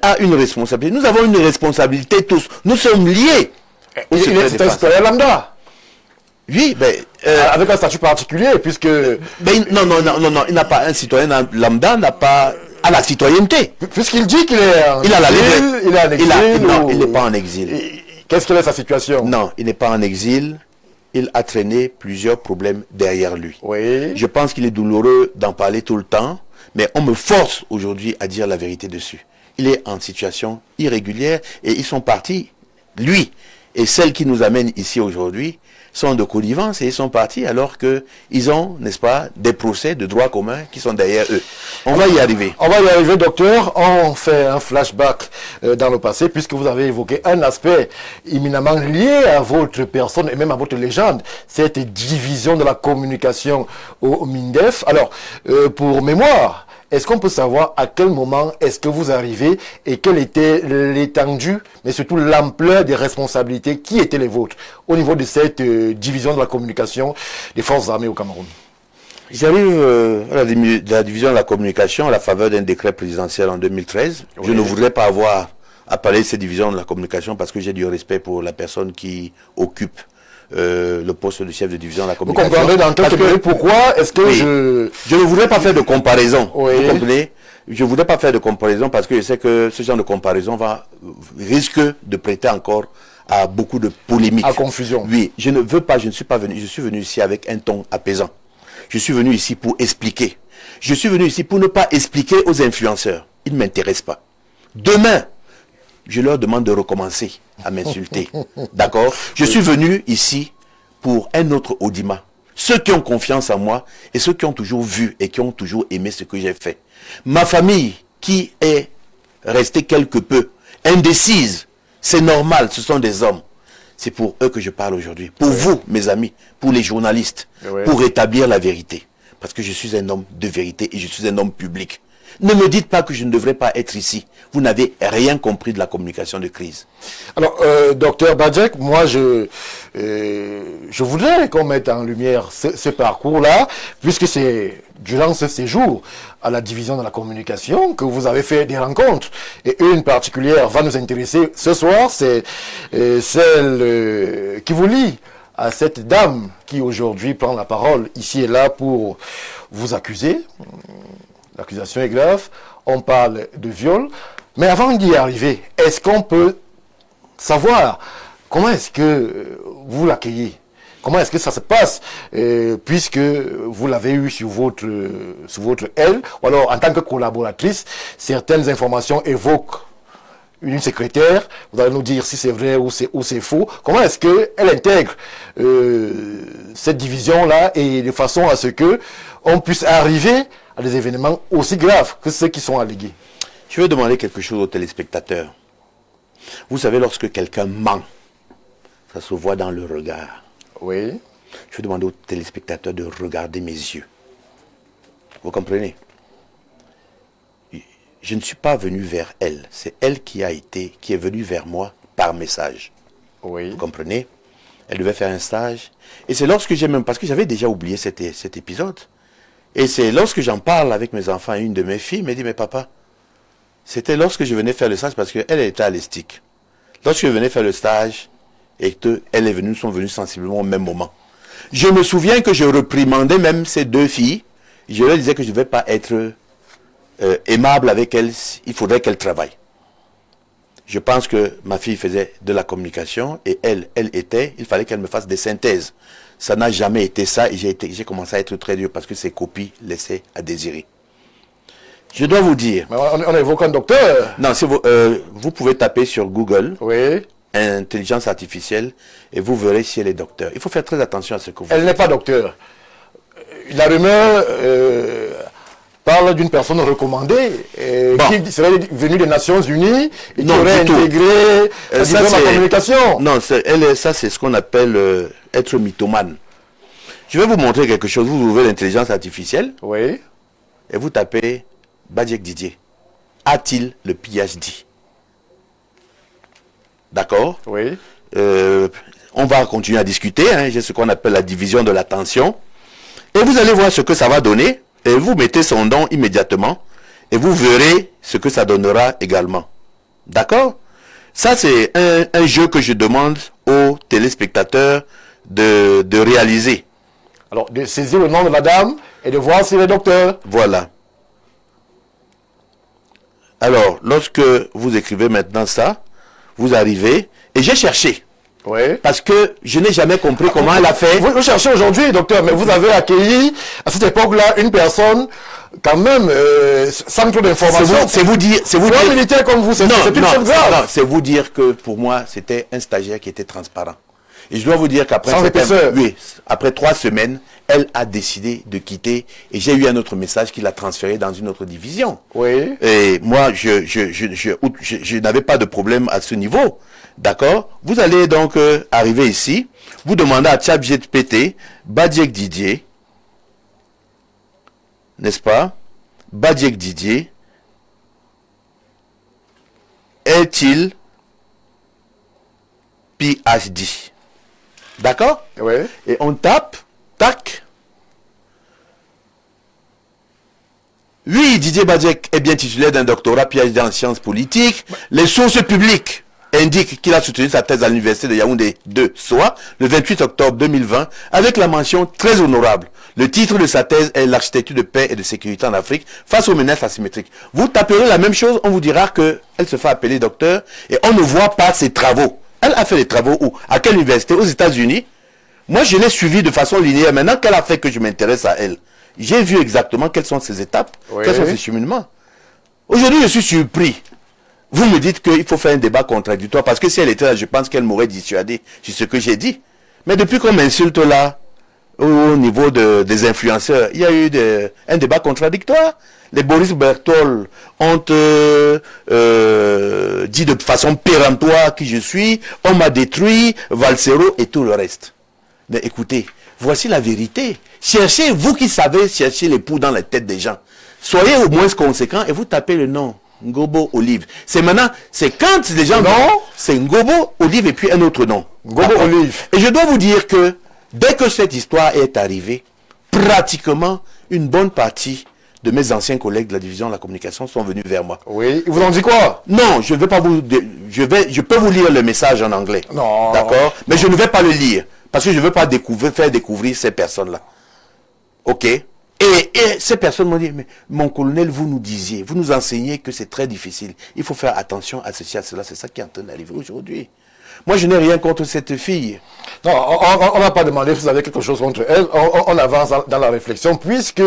Speaker 2: a une responsabilité. Nous avons une responsabilité tous. Nous sommes liés.
Speaker 3: C'est un citoyen lambda.
Speaker 2: Oui,
Speaker 3: avec un statut particulier, puisque...
Speaker 2: Non, il n'a pas un citoyen lambda, n'a pas à la citoyenneté.
Speaker 3: Puisqu'il dit qu'il est en exil, il est en exil.
Speaker 2: Non, il n'est pas en exil.
Speaker 3: Qu'est-ce quelle est sa situation?
Speaker 2: Non, il n'est pas en exil. Il a traîné plusieurs problèmes derrière lui.
Speaker 3: Oui.
Speaker 2: Je pense qu'il est douloureux d'en parler tout le temps, mais on me force aujourd'hui à dire la vérité dessus. Il est en situation irrégulière et ils sont partis, lui et celle qui nous amène ici aujourd'hui, sont de connivence et ils sont partis alors qu'ils ont, n'est-ce pas, des procès de droit commun qui sont derrière eux. On va y arriver.
Speaker 3: On va y arriver, docteur. On fait un flashback dans le passé, puisque vous avez évoqué un aspect éminemment lié à votre personne et même à votre légende, cette division de la communication au MINDEF. Alors, pour mémoire, est-ce qu'on peut savoir à quel moment est-ce que vous arrivez et quelle était l'étendue, mais surtout l'ampleur des responsabilités qui étaient les vôtres au niveau de cette division de la communication des forces armées au Cameroun?
Speaker 2: J'arrive à la division de la communication à la faveur d'un décret présidentiel en 2013. Oui. Je ne voudrais pas avoir à parler de cette division de la communication parce que j'ai du respect pour la personne qui occupe le poste de chef de division de la communication.
Speaker 3: Vous comprenez dans quelques minutes pourquoi est-ce que
Speaker 2: oui, je ne voudrais pas faire de comparaison.
Speaker 3: Oui.
Speaker 2: Vous comprenez? Je ne voudrais pas faire de comparaison parce que je sais que ce genre de comparaison risque de prêter encore à beaucoup de polémiques.
Speaker 3: À confusion.
Speaker 2: Oui, je ne veux pas, je ne suis pas venu, je suis venu ici avec un ton apaisant. Je suis venu ici pour expliquer. Je suis venu ici pour ne pas expliquer aux influenceurs. Ils ne m'intéressent pas. Demain, je leur demande de recommencer à m'insulter. D'accord? Je suis venu ici pour un autre Audima. Ceux qui ont confiance en moi et ceux qui ont toujours vu et qui ont toujours aimé ce que j'ai fait. Ma famille qui est restée quelque peu indécise, c'est normal, ce sont des hommes. C'est pour eux que je parle aujourd'hui. Pour vous, mes amis, pour les journalistes, pour rétablir la vérité. Parce que je suis un homme de vérité et je suis un homme public. Ne me dites pas que je ne devrais pas être ici. Vous n'avez rien compris de la communication de crise.
Speaker 3: Alors, docteur Badjek, moi, je voudrais qu'on mette en lumière ce parcours-là, puisque c'est durant ce séjour à la division de la communication que vous avez fait des rencontres. Et une particulière va nous intéresser ce soir, c'est celle qui vous lie à cette dame qui aujourd'hui prend la parole ici et là pour vous accuser. L'accusation est grave, on parle de viol. Mais avant d'y arriver, est-ce qu'on peut savoir comment est-ce que vous l'accueillez? Comment est-ce que ça se passe puisque vous l'avez eu sur votre aile, ou alors en tant que collaboratrice, certaines informations évoquent une secrétaire, vous allez nous dire si c'est vrai ou c'est faux. Comment est-ce qu'elle intègre cette division-là et de façon à ce que on puisse arriver à des événements aussi graves que ceux qui sont allégués?
Speaker 2: Je vais demander quelque chose aux téléspectateurs. Vous savez, lorsque quelqu'un ment, ça se voit dans le regard.
Speaker 3: Oui.
Speaker 2: Je vais demander aux téléspectateurs de regarder mes yeux. Vous comprenez? Je ne suis pas venu vers elle. C'est elle qui est venue vers moi par message.
Speaker 3: Oui.
Speaker 2: Vous comprenez? Elle devait faire un stage. Et c'est lorsque parce que j'avais déjà oublié cet épisode. Et c'est lorsque j'en parle avec mes enfants, une de mes filles me dit, mais papa, c'était lorsque je venais faire le stage parce qu'elle était à l'ESTIC. Lorsque je venais faire le stage et qu'elle est venue, nous sommes venus sensiblement au même moment. Je me souviens que je reprimandais même ces deux filles. Je leur disais que je ne devais pas être aimable avec elles, il faudrait qu'elle travaille. Je pense que ma fille faisait de la communication et il fallait qu'elle me fasse des synthèses. Ça n'a jamais été ça et j'ai commencé à être très dur parce que ces copies laissaient à désirer. Je dois vous dire...
Speaker 3: Mais on évoque un docteur.
Speaker 2: Non, si vous pouvez taper sur Google,
Speaker 3: oui,
Speaker 2: intelligence artificielle, et vous verrez si elle est docteur. Il faut faire très attention à ce que vous
Speaker 3: Elle n'est pas docteur. la rumeur parle d'une personne recommandée qui serait venue des Nations Unies et qui aurait intégré la division de la communication.
Speaker 2: Non, ça c'est ce qu'on appelle être mythomane. Je vais vous montrer quelque chose. Vous ouvrez l'intelligence artificielle
Speaker 3: Oui.
Speaker 2: et vous tapez Badjek Didier. A-t-il le PhD? D'accord?
Speaker 3: Oui.
Speaker 2: On va continuer à discuter. Hein. J'ai ce qu'on appelle la division de l'attention. Et vous allez voir ce que ça va donner. Et vous mettez son nom immédiatement. Et vous verrez ce que ça donnera également. D'accord? Ça, c'est un jeu que je demande aux téléspectateurs de réaliser.
Speaker 3: Alors, de saisir le nom de la dame et de voir s'il est docteur.
Speaker 2: Voilà. Alors, lorsque vous écrivez maintenant ça, vous arrivez. Et j'ai cherché.
Speaker 3: Oui.
Speaker 2: Parce que je n'ai jamais compris comment elle a fait.
Speaker 3: Vous cherchez aujourd'hui, docteur, mais vous avez accueilli à cette époque-là une personne quand même sans trop d'informations.
Speaker 2: C'est vous dire.
Speaker 3: Un militaire comme vous, c'est une chose grave.
Speaker 2: Non, c'est vous dire que pour moi, c'était un stagiaire qui était transparent. Et je dois vous dire qu'après après 3 semaines, elle a décidé de quitter. Et j'ai eu un autre message qui l'a transféré dans une autre division.
Speaker 3: Oui.
Speaker 2: Et moi, je n'avais pas de problème à ce niveau. D'accord? Vous allez donc arriver ici. Vous demandez à ChatGPT, Badjek Didier. N'est-ce pas? Badjek Didier. Est-il PhD? D'accord?
Speaker 3: Oui.
Speaker 2: Et on tape, tac. Oui, Didier Badjek est bien titulaire d'un doctorat PhD en sciences politiques. Les sources publiques indiquent qu'il a soutenu sa thèse à l'université de Yaoundé 2, soit le 28 octobre 2020, avec la mention très honorable. Le titre de sa thèse est l'architecture de paix et de sécurité en Afrique face aux menaces asymétriques. Vous taperez la même chose, on vous dira qu'elle se fait appeler docteur et on ne voit pas ses travaux. Elle a fait les travaux où? À quelle université? Aux États-Unis. Moi, je l'ai suivi de façon linéaire. Maintenant qu'elle a fait que je m'intéresse à elle, j'ai vu exactement quelles sont ses étapes, quels sont ses cheminements. Aujourd'hui, je suis surpris. Vous me dites qu'il faut faire un débat contradictoire, parce que si elle était là, je pense qu'elle m'aurait dissuadé sur ce que j'ai dit. Mais depuis qu'on m'insulte là, au niveau des influenceurs, il y a eu un débat contradictoire. Les Boris Berthold ont dit de façon péremptoire qui je suis, on m'a détruit, Valsero et tout le reste. Mais écoutez, voici la vérité. Cherchez, vous qui savez chercher les poux dans la tête des gens. Soyez au moins conséquents et vous tapez le nom. Ngobo Olive. C'est maintenant, c'est quand les gens...
Speaker 3: Non,
Speaker 2: c'est Ngobo Olive et puis un autre nom.
Speaker 3: Ngobo Olive.
Speaker 2: Et je dois vous dire que dès que cette histoire est arrivée, pratiquement une bonne partie de mes anciens collègues de la division de la communication sont venus vers moi.
Speaker 3: Oui, ils vous ont dit quoi?
Speaker 2: Non, je ne vais pas vous... Je peux vous lire le message en anglais.
Speaker 3: Non.
Speaker 2: D'accord? Mais je ne vais pas le lire. Parce que je ne veux pas faire découvrir ces personnes-là. Ok? Et ces personnes m'ont dit, mais mon colonel, vous nous disiez, vous nous enseignez que c'est très difficile. Il faut faire attention à ceci, à cela. C'est ça qui est en train d'arriver aujourd'hui. Moi, je n'ai rien contre cette fille.
Speaker 3: Non, on n'a pas demandé si vous avez quelque chose contre elle. On avance dans la réflexion, puisque,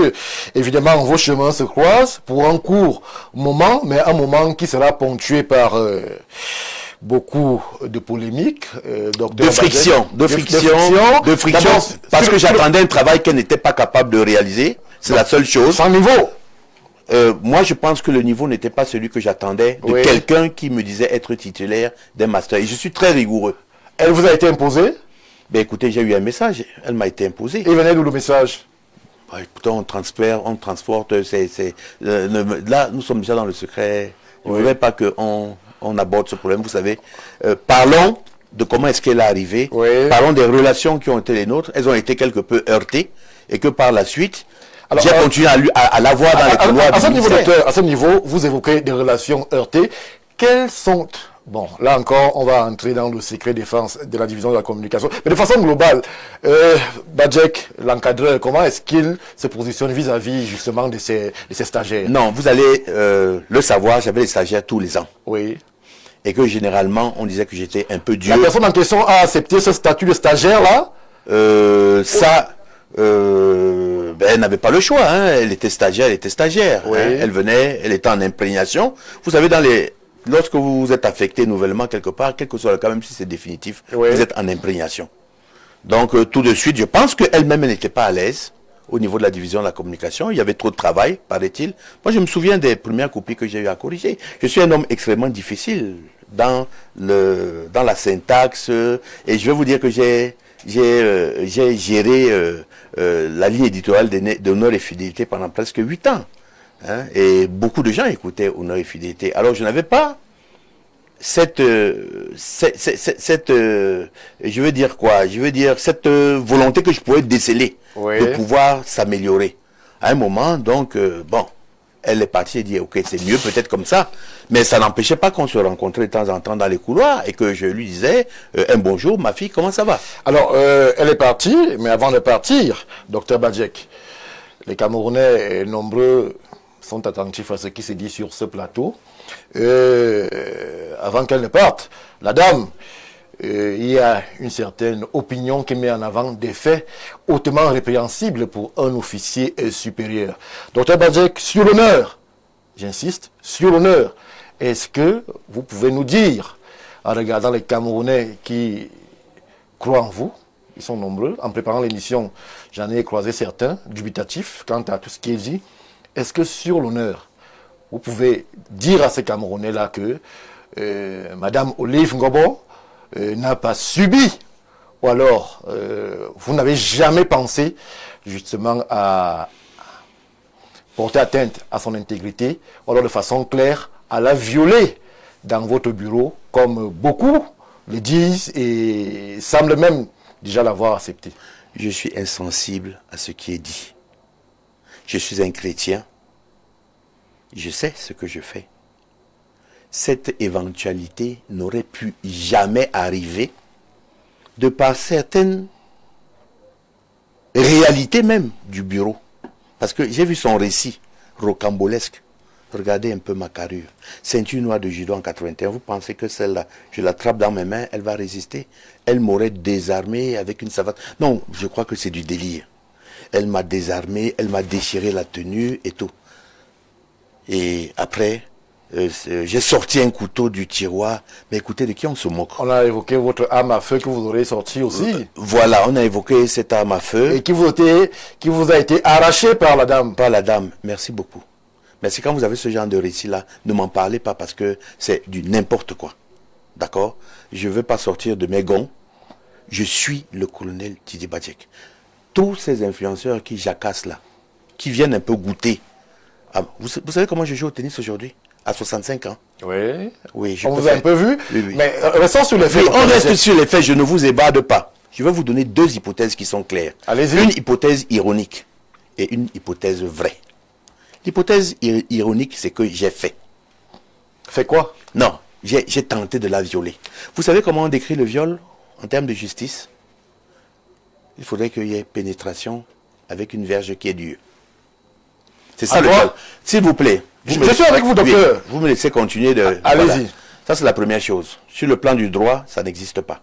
Speaker 3: évidemment, vos chemins se croisent pour un court moment, mais un moment qui sera ponctué par beaucoup de polémiques,
Speaker 2: de friction, parce que j'attendais un travail qu'elle n'était pas capable de réaliser. C'est la seule chose.
Speaker 3: Sans niveau.
Speaker 2: Moi, je pense que le niveau n'était pas celui que j'attendais de quelqu'un qui me disait être titulaire d'un master. Et je suis très rigoureux.
Speaker 3: Elle vous a été imposée?
Speaker 2: Ben écoutez, j'ai eu un message. Elle m'a été imposée.
Speaker 3: Et venait d'où le message?
Speaker 2: Écoutez, on transporte. Là, nous sommes déjà dans le secret. Je ne voudrais pas qu'on aborde ce problème. Vous savez, parlons de comment est-ce qu'elle est arrivée. Parlons des relations qui ont été les nôtres. Elles ont été quelque peu heurtées. Et que par la suite... j'ai continué à la voir dans les couloirs du ministère.
Speaker 3: À ce niveau, vous évoquez des relations heurtées. Quelles sont... Bon, là encore, on va entrer dans le secret défense de la division de la communication. Mais de façon globale, Badjek, l'encadreur, comment est-ce qu'il se positionne vis-à-vis justement de ces stagiaires?
Speaker 2: Non, vous allez le savoir, j'avais les stagiaires tous les ans.
Speaker 3: Oui.
Speaker 2: Et que généralement, on disait que j'étais un peu dur.
Speaker 3: La personne en question a accepté ce statut de stagiaire-là?
Speaker 2: Elle n'avait pas le choix, hein. Elle était stagiaire,
Speaker 3: Oui.
Speaker 2: Hein. Elle venait, elle était en imprégnation. Vous savez, lorsque vous êtes affecté nouvellement quelque part, quel que soit le cas, même si c'est définitif, vous êtes en imprégnation. Donc tout de suite, je pense qu'elle-même n'était pas à l'aise au niveau de la division de la communication. Il y avait trop de travail, paraît-il. Moi, je me souviens des premières copies que j'ai eu à corriger. Je suis un homme extrêmement difficile dans la syntaxe. Et je vais vous dire que j'ai géré la ligne éditoriale d'Honneur et Fidélité pendant presque 8 ans. Hein, et beaucoup de gens écoutaient Honneur et Fidélité. Alors, je n'avais pas cette volonté que je pouvais déceler,
Speaker 3: Oui.
Speaker 2: de pouvoir s'améliorer. À un moment, donc, bon, elle est partie et dit, ok, c'est mieux peut-être comme ça, mais ça n'empêchait pas qu'on se rencontrait de temps en temps dans les couloirs et que je lui disais, un bonjour, ma fille, comment ça va?
Speaker 3: Alors, elle est partie, mais avant de partir, docteur Badjek, les Camerounais nombreux sont attentifs à ce qui se dit sur ce plateau. Avant qu'elle ne parte, la dame, il y a une certaine opinion qui met en avant des faits hautement répréhensibles pour un officier supérieur. Docteur Badjek, sur l'honneur, j'insiste, sur l'honneur, est-ce que vous pouvez nous dire, en regardant les Camerounais qui croient en vous, ils sont nombreux, en préparant l'émission, j'en ai croisé certains, dubitatifs quant à tout ce qui est dit, est-ce que sur l'honneur, vous pouvez dire à ces Camerounais-là que Madame Olive Ngobo n'a pas subi, ou alors vous n'avez jamais pensé justement à porter atteinte à son intégrité, ou alors de façon claire à la violer dans votre bureau, comme beaucoup le disent et semblent même déjà l'avoir accepté.
Speaker 2: Je suis insensible à ce qui est dit. Je suis un chrétien. Je sais ce que je fais. Cette éventualité n'aurait pu jamais arriver de par certaines réalités même du bureau. Parce que j'ai vu son récit rocambolesque. Regardez un peu ma carrure. Ceinture noire de judo en 81. Vous pensez que celle-là, je l'attrape dans mes mains, elle va résister? Elle m'aurait désarmé avec une savate. Non, je crois que c'est du délire. Elle m'a désarmé, elle m'a déchiré la tenue et tout. Et après, j'ai sorti un couteau du tiroir. Mais écoutez, de qui on se moque?
Speaker 3: On a évoqué votre arme à feu que vous aurez sortie aussi.
Speaker 2: Voilà, on a évoqué cette arme à feu.
Speaker 3: Et qui vous a été arrachée par la dame.
Speaker 2: Par la dame. Merci beaucoup. Mais c'est quand vous avez ce genre de récit-là, ne m'en parlez pas parce que c'est du n'importe quoi. D'accord? Je ne veux pas sortir de mes gonds. Je suis le colonel Didier Badjek. Tous ces influenceurs qui jacassent là, qui viennent un peu goûter. Ah, vous savez comment je joue au tennis aujourd'hui? À 65 ans.
Speaker 3: Oui.
Speaker 2: Oui,
Speaker 3: On vous a un peu vu.
Speaker 2: Oui, oui.
Speaker 3: Mais restons sur les faits.
Speaker 2: Oui, on reste sur les faits, je ne vous ébade pas. Je vais vous donner 2 hypothèses qui sont claires.
Speaker 3: Allez-y.
Speaker 2: Une hypothèse ironique et une hypothèse vraie. L'hypothèse ironique, c'est que j'ai fait.
Speaker 3: Fait quoi?
Speaker 2: Non, j'ai tenté de la violer. Vous savez comment on décrit le viol en termes de justice? Il faudrait qu'il y ait pénétration avec une verge qui est dure. C'est ça le viol. S'il vous plaît.
Speaker 3: Je suis avec vous, docteur.
Speaker 2: Oui, vous me laissez continuer de...
Speaker 3: Allez-y.
Speaker 2: Voilà. Ça, c'est la première chose. Sur le plan du droit, ça n'existe pas.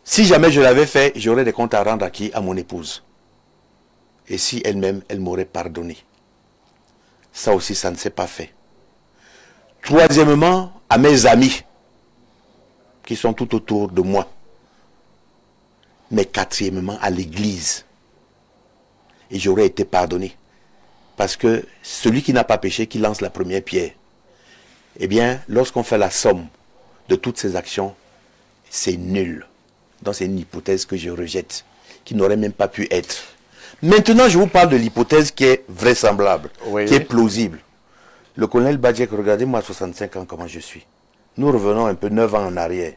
Speaker 2: Si jamais je l'avais fait, j'aurais des comptes à rendre à qui? À mon épouse. Et si elle-même, elle m'aurait pardonné. Ça aussi, ça ne s'est pas fait. Troisièmement, à mes amis qui sont tout autour de moi. Mais quatrièmement, à l'église. Et j'aurais été pardonné. Parce que celui qui n'a pas péché, qui lance la première pierre. Eh bien, lorsqu'on fait la somme de toutes ces actions, c'est nul. Donc c'est une hypothèse que je rejette, qui n'aurait même pas pu être. Maintenant, je vous parle de l'hypothèse qui est vraisemblable,
Speaker 3: Oui.
Speaker 2: qui est plausible. Le colonel Badjek, regardez-moi à 65 ans comment je suis. Nous revenons un peu 9 ans en arrière.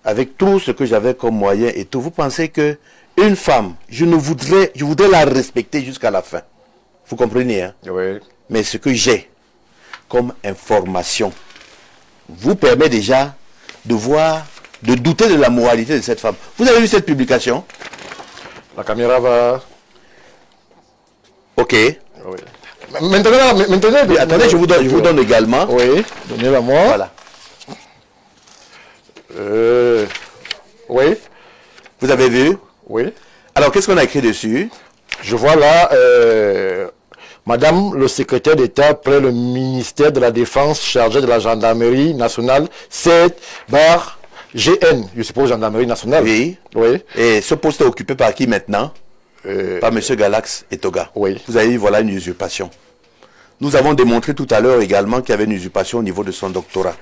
Speaker 2: Avec tout ce que j'avais comme moyen et tout, vous pensez que une femme, je voudrais la respecter jusqu'à la fin. Vous comprenez, hein?
Speaker 3: Oui.
Speaker 2: Mais ce que j'ai comme information vous permet déjà de voir, de douter de la moralité de cette femme. Vous avez vu cette publication?
Speaker 3: La caméra va...
Speaker 2: Ok.
Speaker 3: Oui. Maintenant,
Speaker 2: Oui, attendez, je vous donne également.
Speaker 3: Oui, donnez-la moi.
Speaker 2: Voilà.
Speaker 3: Oui,
Speaker 2: Vous avez vu?
Speaker 3: oui.
Speaker 2: Alors, qu'est-ce qu'on a écrit dessus?
Speaker 3: Je vois là, Madame le secrétaire d'État près le ministère de la Défense chargé de la gendarmerie nationale 7/GN. Je suppose gendarmerie nationale.
Speaker 2: Oui.
Speaker 3: Oui.
Speaker 2: Et ce poste est occupé par qui maintenant? par M. Galax et Toga.
Speaker 3: Oui.
Speaker 2: Vous avez dit, voilà une usurpation. Nous avons démontré tout à l'heure également qu'il y avait une usurpation au niveau de son doctorat.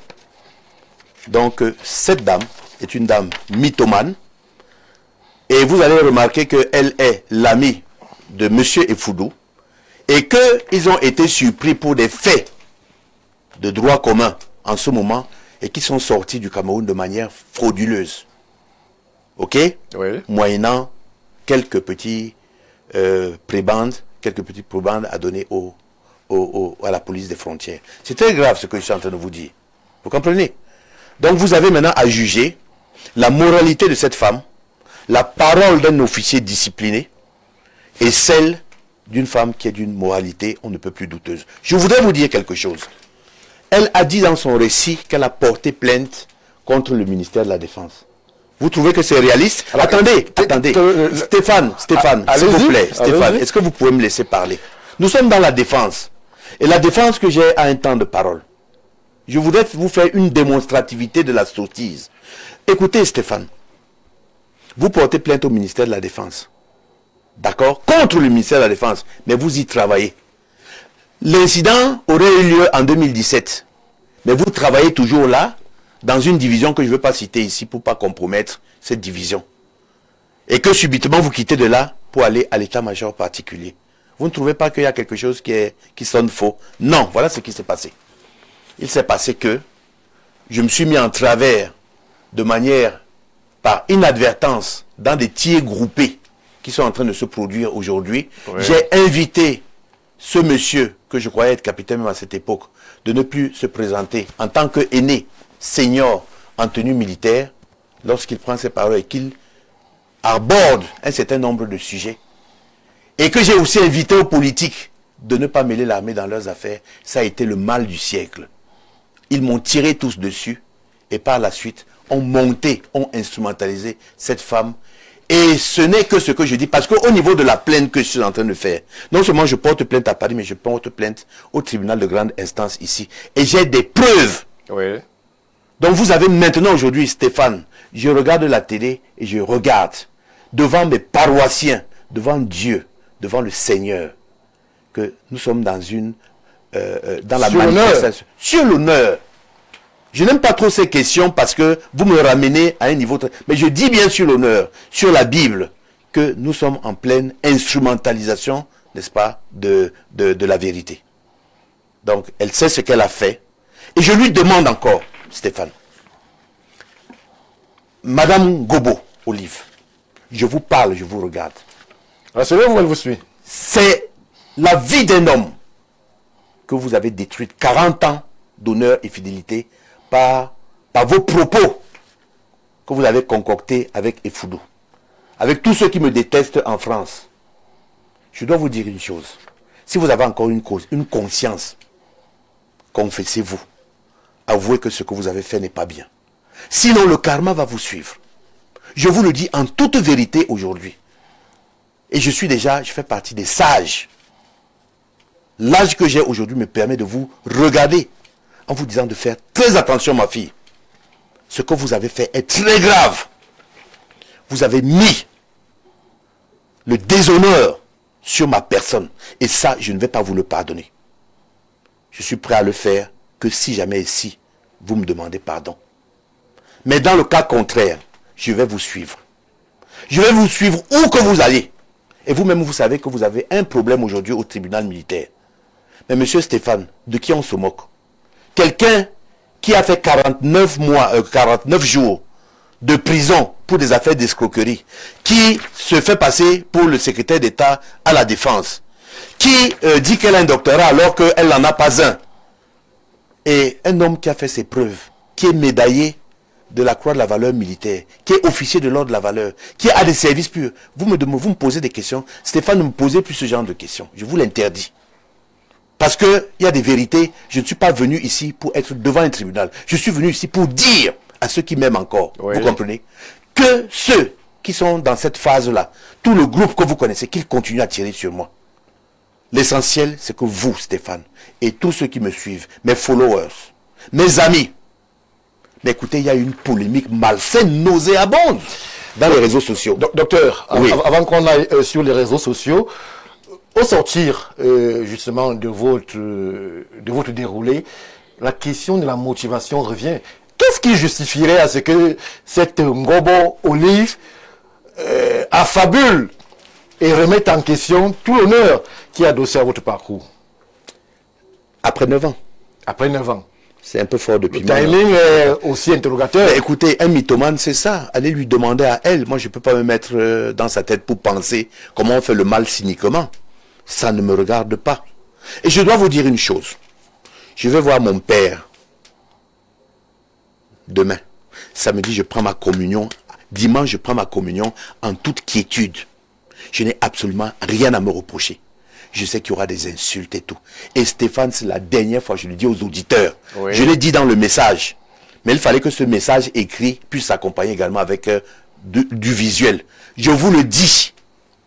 Speaker 2: Donc, cette dame est une dame mythomane. Et vous allez remarquer qu'elle est l'amie de M. Effoudou. Et qu'ils ont été surpris pour des faits de droit commun en ce moment et qui sont sortis du Cameroun de manière frauduleuse. OK?
Speaker 3: Oui.
Speaker 2: Moyennant quelques petits prébendes à donner à la police des frontières. C'est très grave ce que je suis en train de vous dire. Vous comprenez? Donc vous avez maintenant à juger la moralité de cette femme, la parole d'un officier discipliné et celle d'une femme qui est d'une moralité on ne peut plus douteuse. Je voudrais vous dire quelque chose. Elle a dit dans son récit qu'elle a porté plainte contre le ministère de la Défense. Vous trouvez que c'est réaliste? Alors, attendez. Stéphane, s'il vous plaît. Stéphane, est-ce que vous pouvez me laisser parler? Nous sommes dans la défense. Et la défense que j'ai a un temps de parole. Je voudrais vous faire une démonstrativité de la sottise. Écoutez, Stéphane. Vous portez plainte au ministère de la Défense. D'accord? Contre le ministère de la Défense. Mais vous y travaillez. L'incident aurait eu lieu en 2017. Mais vous travaillez toujours là, dans une division que je ne veux pas citer ici pour ne pas compromettre cette division. Et que subitement vous quittez de là pour aller à l'état-major particulier. Vous ne trouvez pas qu'il y a quelque chose qui sonne faux? Non, voilà ce qui s'est passé. Il s'est passé que je me suis mis en travers de manière, par inadvertance, dans des tirs groupés qui sont en train de se produire aujourd'hui. Oui. J'ai invité ce monsieur, que je croyais être capitaine même à cette époque, de ne plus se présenter en tant qu'aîné, senior, en tenue militaire, lorsqu'il prend ses paroles et qu'il aborde un certain nombre de sujets. Et que j'ai aussi invité aux politiques de ne pas mêler l'armée dans leurs affaires. Ça a été le mal du siècle. Ils m'ont tiré tous dessus et par la suite, ont monté, ont instrumentalisé cette femme. Et ce n'est que ce que je dis, parce qu'au niveau de la plainte que je suis en train de faire, non seulement je porte plainte à Paris, mais je porte plainte au tribunal de grande instance ici. Et j'ai des preuves.
Speaker 3: Oui.
Speaker 2: Donc vous avez maintenant aujourd'hui, Stéphane, je regarde la télé et je regarde devant mes paroissiens, devant Dieu, devant le Seigneur, que nous sommes dans dans la manifestation. Sur l'honneur. Je n'aime pas trop ces questions parce que vous me ramenez à un niveau... Mais je dis bien sur l'honneur, sur la Bible, que nous sommes en pleine instrumentalisation, n'est-ce pas, de la vérité. Donc, elle sait ce qu'elle a fait. Et je lui demande encore, Stéphane, Madame Gobo, Olive, je vous parle, je vous regarde.
Speaker 3: Rassurez-vous, elle vous suit.
Speaker 2: C'est la vie d'un homme que vous avez détruite. 40 ans d'honneur et fidélité par vos propos que vous avez concoctés avec Effoudou. Avec tous ceux qui me détestent en France. Je dois vous dire une chose. Si vous avez encore une conscience, confessez-vous. Avouez que ce que vous avez fait n'est pas bien. Sinon, le karma va vous suivre. Je vous le dis en toute vérité aujourd'hui. Et je fais partie des sages. L'âge que j'ai aujourd'hui me permet de vous regarder en vous disant de faire très attention, ma fille. Ce que vous avez fait est très grave. Vous avez mis le déshonneur sur ma personne. Et ça, je ne vais pas vous le pardonner. Je suis prêt à le faire que si jamais ici, vous me demandez pardon. Mais dans le cas contraire, je vais vous suivre. Je vais vous suivre où que vous allez. Et vous-même, vous savez que vous avez un problème aujourd'hui au tribunal militaire. Mais monsieur Stéphane, de qui on se moque? Quelqu'un qui a fait 49 jours de prison pour des affaires d'escroquerie, qui se fait passer pour le secrétaire d'État à la Défense, qui dit qu'elle a un doctorat alors qu'elle n'en a pas un. Et un homme qui a fait ses preuves, qui est médaillé de la Croix de la Valeur militaire, qui est officier de l'Ordre de la Valeur, qui a des services purs. Vous me posez des questions. Stéphane, ne me posez plus ce genre de questions. Je vous l'interdis. Parce qu'il y a des vérités. Je ne suis pas venu ici pour être devant un tribunal. Je suis venu ici pour dire à ceux qui m'aiment encore, oui. Vous comprenez, que ceux qui sont dans cette phase-là, tout le groupe que vous connaissez, qu'ils continuent à tirer sur moi. L'essentiel, c'est que vous, Stéphane, et tous ceux qui me suivent, mes followers, mes amis, mais écoutez, il y a une polémique malsaine, nauséabonde. dans les réseaux sociaux.
Speaker 3: Docteur,
Speaker 2: Oui.
Speaker 3: avant qu'on aille sur les réseaux sociaux, au sortir justement de votre déroulé, la question de la motivation revient. Qu'est-ce qui justifierait à ce que cette Ngobo Olive affabule et remette en question tout l'honneur qui est adossé à votre parcours?
Speaker 2: Après 9 ans.
Speaker 3: Après 9 ans.
Speaker 2: C'est un peu fort depuis
Speaker 3: Le timing est aussi interrogateur.
Speaker 2: Mais écoutez, un mythomane, c'est ça. Allez lui demander à elle. Moi, je ne peux pas me mettre dans sa tête pour penser comment on fait le mal cyniquement. Ça ne me regarde pas. Et je dois vous dire une chose. Je vais voir mon père demain. Samedi, je prends ma communion. Dimanche, je prends ma communion en toute quiétude. Je n'ai absolument rien à me reprocher. Je sais qu'il y aura des insultes et tout. Et Stéphane, c'est la dernière fois, je le dis aux auditeurs.
Speaker 3: Oui.
Speaker 2: Je l'ai dit dans le message. Mais il fallait que ce message écrit puisse s'accompagner également avec du visuel. Je vous le dis,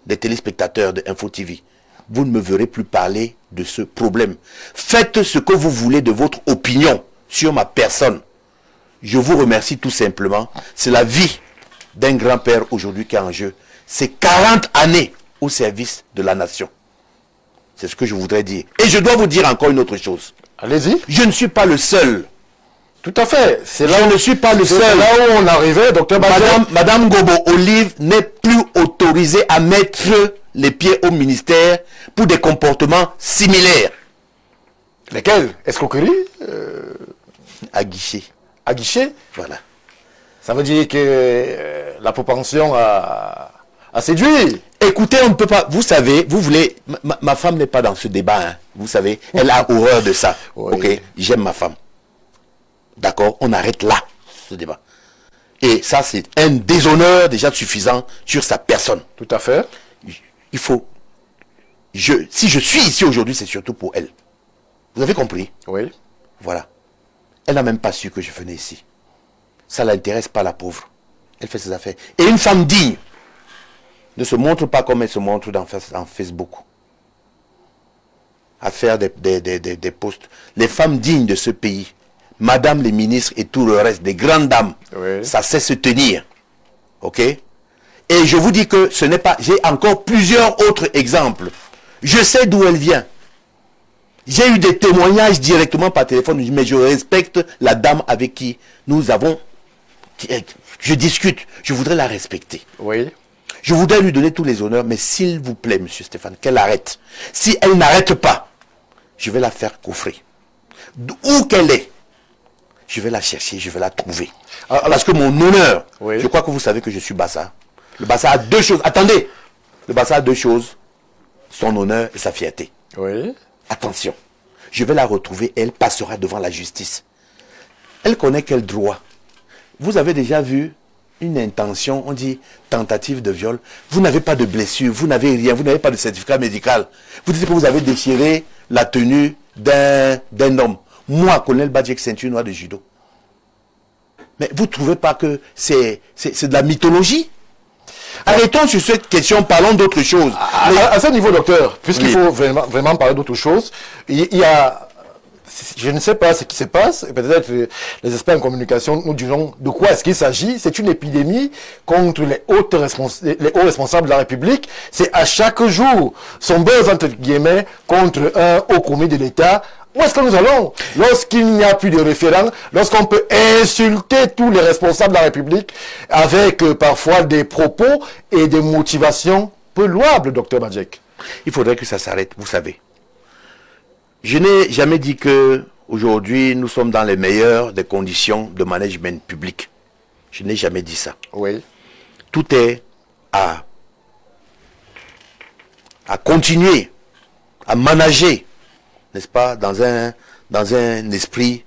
Speaker 2: les téléspectateurs de Info TV. Vous ne me verrez plus parler de ce problème. Faites ce que vous voulez de votre opinion sur ma personne. Je vous remercie tout simplement. C'est la vie d'un grand-père aujourd'hui qui est en jeu. C'est 40 années au service de la nation. C'est ce que je voudrais dire. Et je dois vous dire encore une autre chose.
Speaker 3: Allez-y.
Speaker 2: Je ne suis pas le seul.
Speaker 3: Tout à fait. C'est
Speaker 2: Je ne suis pas le
Speaker 3: c'est
Speaker 2: seul.
Speaker 3: là où on arrivait, docteur Bazet.
Speaker 2: Madame Ngobo Olive n'est plus autorisée à mettre les pieds au ministère pour des comportements similaires.
Speaker 3: Lesquels? Escroquerie?
Speaker 2: À guichet.
Speaker 3: À guichet?
Speaker 2: Voilà.
Speaker 3: Ça veut dire que la propension à séduire.
Speaker 2: Écoutez, on ne peut pas. Vous savez, vous voulez. Ma femme n'est pas dans ce débat. Hein, vous savez, elle a horreur de ça.
Speaker 3: Oui.
Speaker 2: Ok, j'aime ma femme. D'accord, on arrête là ce débat. Et ça, c'est un déshonneur déjà suffisant sur sa personne.
Speaker 3: Tout à fait.
Speaker 2: Il faut. Si je suis ici aujourd'hui, c'est surtout pour elle. Vous avez compris?
Speaker 3: Oui.
Speaker 2: Voilà. Elle n'a même pas su que je venais ici. Ça ne l'intéresse pas, la pauvre. Elle fait ses affaires. Et une femme digne ne se montre pas comme elle se montre dans Facebook. À faire des posts. Les femmes dignes de ce pays, madame les ministres et tout le reste, des grandes dames,
Speaker 3: Oui.
Speaker 2: ça sait se tenir. Ok? Et je vous dis que ce n'est pas... J'ai encore plusieurs autres exemples. Je sais d'où elle vient. J'ai eu des témoignages directement par téléphone, mais je respecte la dame avec qui nous avons... Je discute. Je voudrais la respecter.
Speaker 3: Oui.
Speaker 2: Je voudrais lui donner tous les honneurs, mais s'il vous plaît, monsieur Stéphane, qu'elle arrête. Si elle n'arrête pas, je vais la faire coffrer. Où qu'elle est, je vais la chercher, je vais la trouver. Parce que mon honneur,
Speaker 3: Oui.
Speaker 2: je crois que vous savez que je suis Bassa. Le Bassa a deux choses. Attendez. Le Bassa a deux choses. Son honneur et sa fierté.
Speaker 3: Oui.
Speaker 2: Attention. Je vais la retrouver et elle passera devant la justice. Elle connaît quel droit. Vous avez déjà vu une intention, on dit tentative de viol. Vous n'avez pas de blessure, vous n'avez rien, vous n'avez pas de certificat médical. Vous dites que vous avez déchiré la tenue d'un homme. Moi, colonel Badjek, ceinture noire de judo. Mais vous ne trouvez pas que c'est de la mythologie? Arrêtons sur cette question, parlons d'autre chose.
Speaker 3: À ce niveau, docteur, puisqu'il
Speaker 2: Oui.
Speaker 3: faut vraiment parler d'autre chose, il y a... Je ne sais pas ce qui se passe, et peut-être les experts en communication nous diront de quoi est-ce qu'il s'agit. C'est une épidémie contre les hauts responsables de la République. C'est à chaque jour son buzz, entre guillemets, contre un haut commis de l'État. Où est-ce que nous allons? Lorsqu'il n'y a plus de référent, lorsqu'on peut insulter tous les responsables de la République avec parfois des propos et des motivations peu louables, docteur Badjek.
Speaker 2: Il faudrait que ça s'arrête, vous savez. Je n'ai jamais dit que aujourd'hui nous sommes dans les meilleures des conditions de management public. Je n'ai jamais dit ça.
Speaker 3: Oui.
Speaker 2: Tout est à continuer, à manager, n'est-ce pas, dans un esprit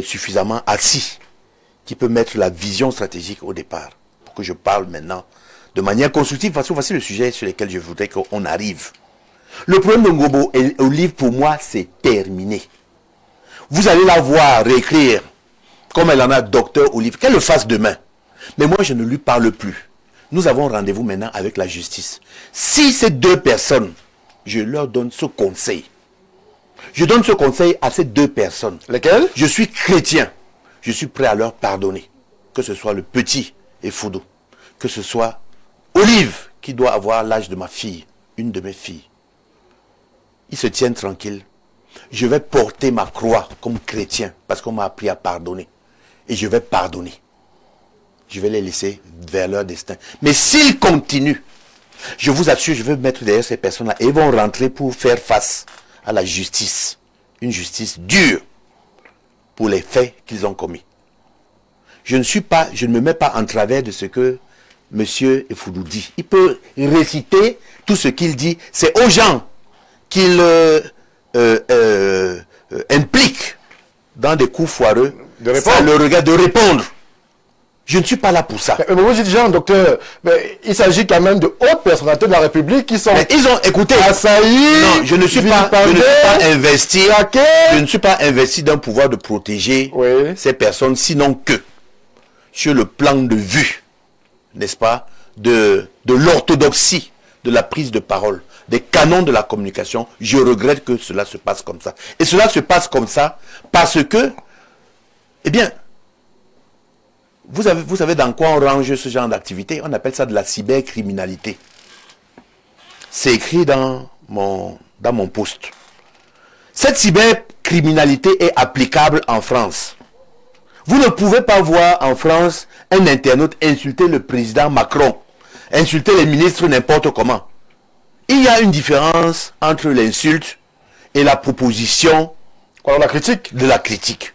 Speaker 2: suffisamment assis, qui peut mettre la vision stratégique au départ. Pour que je parle maintenant de manière constructive, parce que voici le sujet sur lequel je voudrais qu'on arrive. Le problème de Ngobo Olive, pour moi, c'est terminé. Vous allez la voir réécrire, comme elle en a, docteur Olive, qu'elle le fasse demain. Mais moi, je ne lui parle plus. Nous avons rendez-vous maintenant avec la justice. Si ces deux personnes, je leur donne ce conseil. Je donne ce conseil à ces deux personnes.
Speaker 3: Lesquelles?
Speaker 2: Je suis chrétien. Je suis prêt à leur pardonner. Que ce soit le petit et Foudou. que ce soit Olive, qui doit avoir l'âge de ma fille, une de mes filles. Ils se tiennent tranquilles. Je vais porter ma croix comme chrétien, parce qu'on m'a appris à pardonner. Et je vais pardonner. Je vais les laisser vers leur destin. Mais s'ils continuent, je vous assure, je vais mettre derrière ces personnes-là et ils vont rentrer pour faire face à la justice. Une justice dure pour les faits qu'ils ont commis. Je ne me mets pas en travers de ce que M. Effoudou dit. Il peut réciter tout ce qu'il dit. C'est aux gens qu'il implique dans des coups foireux. Ça le regarde de répondre. Je ne suis pas là pour ça.
Speaker 3: Mais vous dites, Jean, docteur, mais il s'agit quand même de hautes personnalités de la République qui sont...
Speaker 2: Mais ils ont, écoutez,
Speaker 3: assaillis,
Speaker 2: non, je ne suis pas investi. Je ne suis pas investi d'un pouvoir de protéger ces personnes, sinon que sur le plan de vue, n'est-ce pas, de l'orthodoxie de la prise de parole, des canons de la communication. Je regrette que cela se passe comme ça. Et cela se passe comme ça parce que, eh bien, vous savez dans quoi on range ce genre d'activité? On appelle ça de la cybercriminalité. C'est écrit dans mon post. Cette cybercriminalité est applicable en France. Vous ne pouvez pas voir en France un internaute insulter le président Macron, insulter les ministres n'importe comment. Il y a une différence entre l'insulte et la proposition de la critique.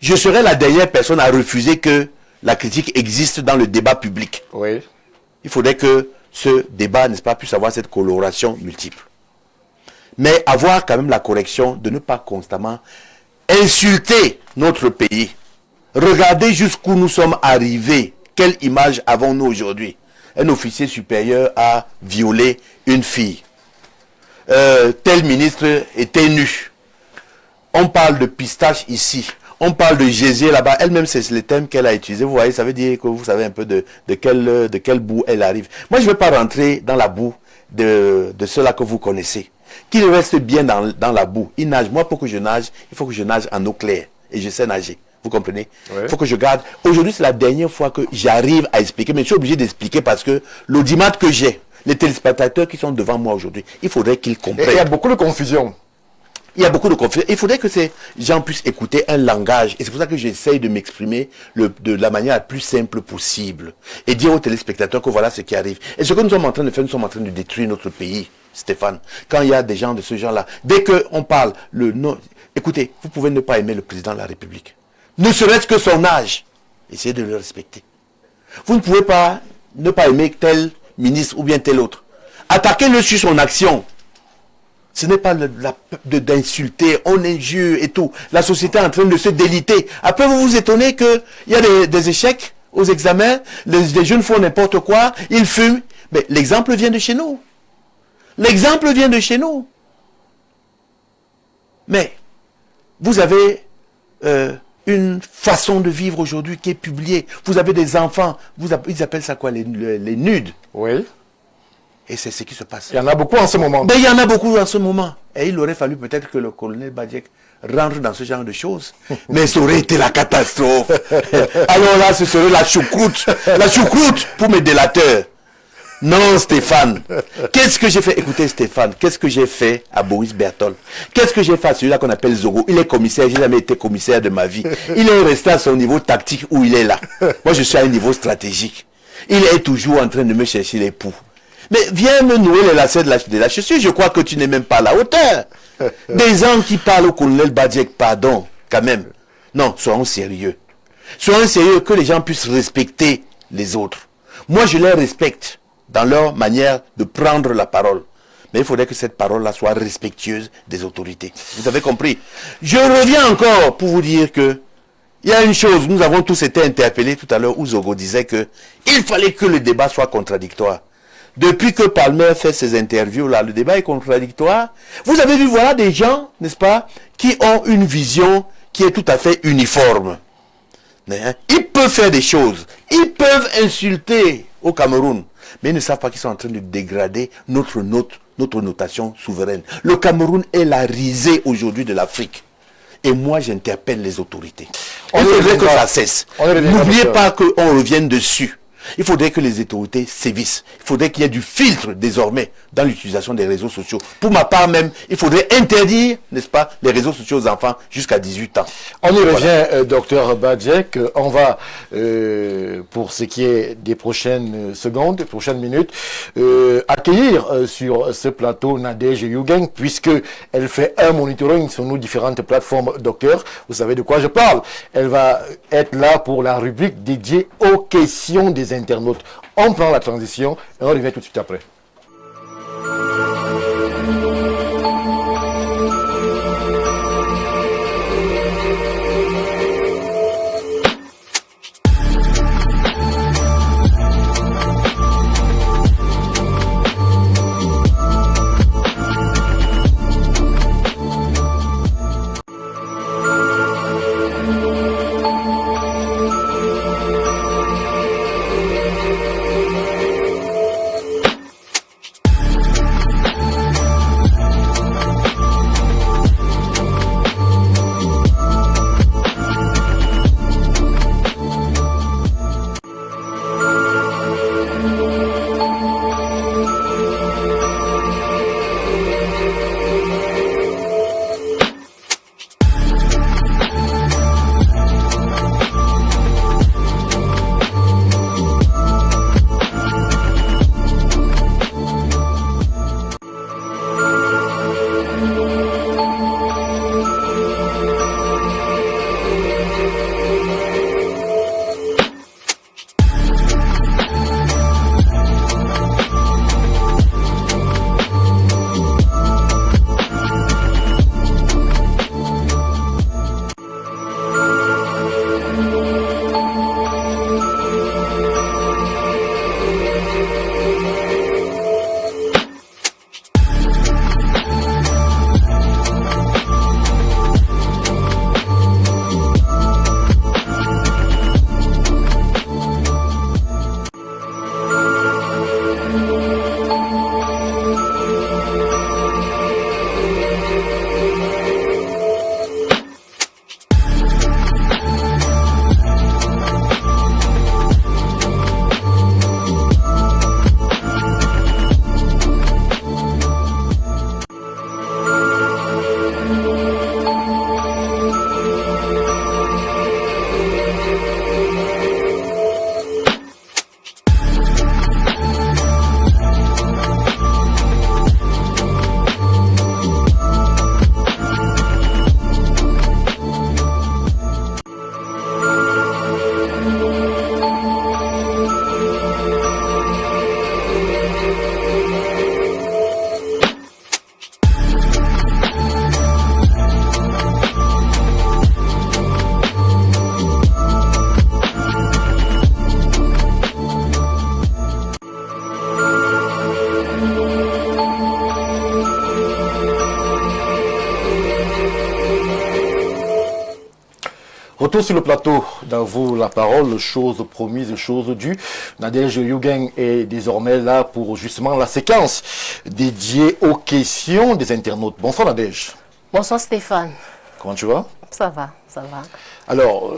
Speaker 2: Je serai la dernière personne à refuser que la critique existe dans le débat public.
Speaker 3: Oui.
Speaker 2: Il faudrait que ce débat, n'est-ce pas, puisse avoir cette coloration multiple. Mais avoir quand même la correction de ne pas constamment insulter notre pays. Regardez jusqu'où nous sommes arrivés. Quelle image avons-nous aujourd'hui? Un officier supérieur a violé une fille. Tel ministre était nu. On parle de pistache ici. On parle de Jésus là-bas. Elle-même, c'est le thème qu'elle a utilisé. Vous voyez, ça veut dire que vous savez un peu de quelle boue elle arrive. Moi, je ne vais pas rentrer dans la boue de ceux-là que vous connaissez. Qu'ils restent bien dans la boue. Ils nagent. Moi, pour que je nage, il faut que je nage en eau claire. Et je sais nager. Vous comprenez? Il faut que je garde. Aujourd'hui, c'est la dernière fois que j'arrive à expliquer. Mais je suis obligé d'expliquer parce que l'audimat que j'ai, les téléspectateurs qui sont devant moi aujourd'hui, il faudrait qu'ils comprennent.
Speaker 3: Et il y a beaucoup de confusion.
Speaker 2: Il y a beaucoup de confusion. Il faudrait que ces gens puissent écouter un langage. Et c'est pour ça que j'essaye de m'exprimer de la manière la plus simple possible. Et dire aux téléspectateurs que voilà ce qui arrive. Et ce que nous sommes en train de faire, nous sommes en train de détruire notre pays, Stéphane. Quand il y a des gens de ce genre-là, dès qu'on parle, écoutez, vous pouvez ne pas aimer le président de la République. Ne serait-ce que son âge. Essayez de le respecter. Vous ne pouvez pas ne pas aimer tel ministre ou bien tel autre. Attaquez-le sur son action. Ce n'est pas d'insulter, on injure et tout. La société est en train de se déliter. Après, vous vous étonnez qu'il y a des échecs aux examens, les jeunes font n'importe quoi, ils fument. Mais l'exemple vient de chez nous. L'exemple vient de chez nous. Mais vous avez une façon de vivre aujourd'hui qui est publiée. Vous avez des enfants, ils appellent ça quoi, les nudes.
Speaker 3: Oui.
Speaker 2: Et c'est ce qui se passe.
Speaker 3: Il y en a beaucoup en ce moment.
Speaker 2: Ben, il y en a beaucoup en ce moment. Et il aurait fallu peut-être que le colonel Badiek rentre dans ce genre de choses. Mais ça aurait été la catastrophe. Alors là, ce serait la choucroute. La choucroute pour mes délateurs. Non, Stéphane. Qu'est-ce que j'ai fait? Écoutez, Stéphane, qu'est-ce que j'ai fait à Boris Berthold? Qu'est-ce que j'ai fait à celui-là qu'on appelle Zogo? Il est commissaire, j'ai jamais été commissaire de ma vie. Il est resté à son niveau tactique où il est là. Moi, je suis à un niveau stratégique. Il est toujours en train de me chercher les poux. Mais viens me nouer les lacets de la chaussure, je crois que tu n'es même pas à la hauteur. Des gens qui parlent au colonel Badiek, pardon, quand même. Non, soyons sérieux. Soyons sérieux, que les gens puissent respecter les autres. Moi, je les respecte dans leur manière de prendre la parole. Mais il faudrait que cette parole-là soit respectueuse des autorités. Vous avez compris? Je reviens encore pour vous dire que il y a une chose, nous avons tous été interpellés tout à l'heure où Zogo disait que il fallait que le débat soit contradictoire. Depuis que Palmer fait ses interviews-là, le débat est contradictoire. Vous avez vu, voilà des gens, n'est-ce pas, qui ont une vision qui est tout à fait uniforme. Ils peuvent faire des choses. Ils peuvent insulter au Cameroun. Mais ils ne savent pas qu'ils sont en train de dégrader notre notation souveraine. Le Cameroun est la risée aujourd'hui de l'Afrique. Et moi, j'interpelle les autorités. Il faudrait que ça cesse. N'oubliez pas qu'on revienne dessus. Il faudrait que les autorités sévissent. Il faudrait qu'il y ait du filtre désormais dans l'utilisation des réseaux sociaux. Pour ma part même, il faudrait interdire, n'est-ce pas, les réseaux sociaux aux enfants jusqu'à 18 ans.
Speaker 3: On y revient, docteur Badjek. On va, pour ce qui est des prochaines secondes, des prochaines minutes, accueillir sur ce plateau Nadège Yougeng, puisque elle fait un monitoring sur nos différentes plateformes. Docteur, vous savez de quoi je parle. Elle va être là pour la rubrique dédiée aux questions des internautes. On prend la transition et on revient tout de suite après. Retour sur le plateau, dans vous la parole, chose promise, chose due. Nadège Yougeng est désormais là pour justement la séquence dédiée aux questions des internautes. Bonsoir Nadège.
Speaker 4: Bonsoir Stéphane.
Speaker 3: Comment tu vas?
Speaker 4: Ça va, ça va.
Speaker 3: Alors,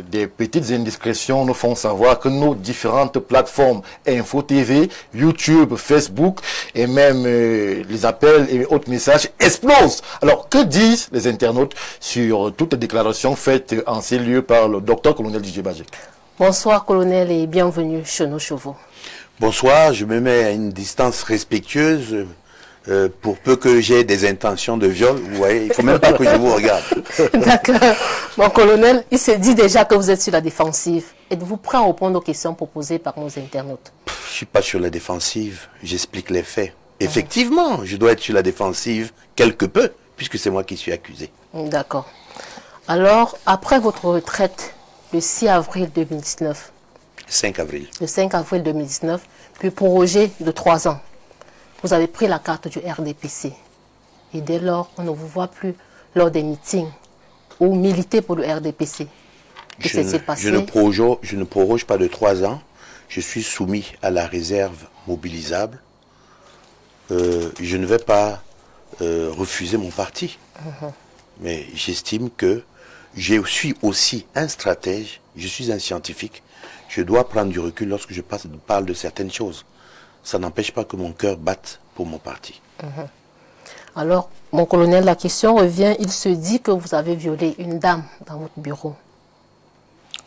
Speaker 3: des petites indiscrétions nous font savoir que nos différentes plateformes, Info TV, YouTube, Facebook et même les appels et autres messages explosent. Alors, que disent les internautes sur toutes les déclarations faites en ces lieux par le docteur colonel DJ Badjek?
Speaker 4: Bonsoir colonel et bienvenue chez nos chevaux.
Speaker 2: Bonsoir, je me mets à une distance respectueuse. Pour peu que j'ai des intentions de viol, vous voyez, il ne faut même pas que je vous regarde.
Speaker 4: D'accord. Mon colonel, il se dit déjà que vous êtes sur la défensive. Êtes-vous prêt à répondre aux questions proposées par nos internautes?
Speaker 2: Je ne suis pas sur la défensive, j'explique les faits. Effectivement, je dois être sur la défensive quelque peu, puisque c'est moi qui suis accusé.
Speaker 4: D'accord. Alors, après votre retraite, le 6 avril 2019,
Speaker 2: 5 avril.
Speaker 4: Le 5 avril 2019, puis prorogé de 3 ans. Vous avez pris la carte du RDPC. Et dès lors, on ne vous voit plus lors des meetings ou militer pour le RDPC. Que s'est-il passé?
Speaker 2: Je ne proroge pas de 3 ans. Je suis soumis à la réserve mobilisable. Je ne vais pas refuser mon parti. Mais j'estime que je suis aussi un stratège, je suis un scientifique. Je dois prendre du recul lorsque je parle de certaines choses. Ça n'empêche pas que mon cœur batte pour mon parti.
Speaker 4: Alors, mon colonel, la question revient. Il se dit que vous avez violé une dame dans votre bureau.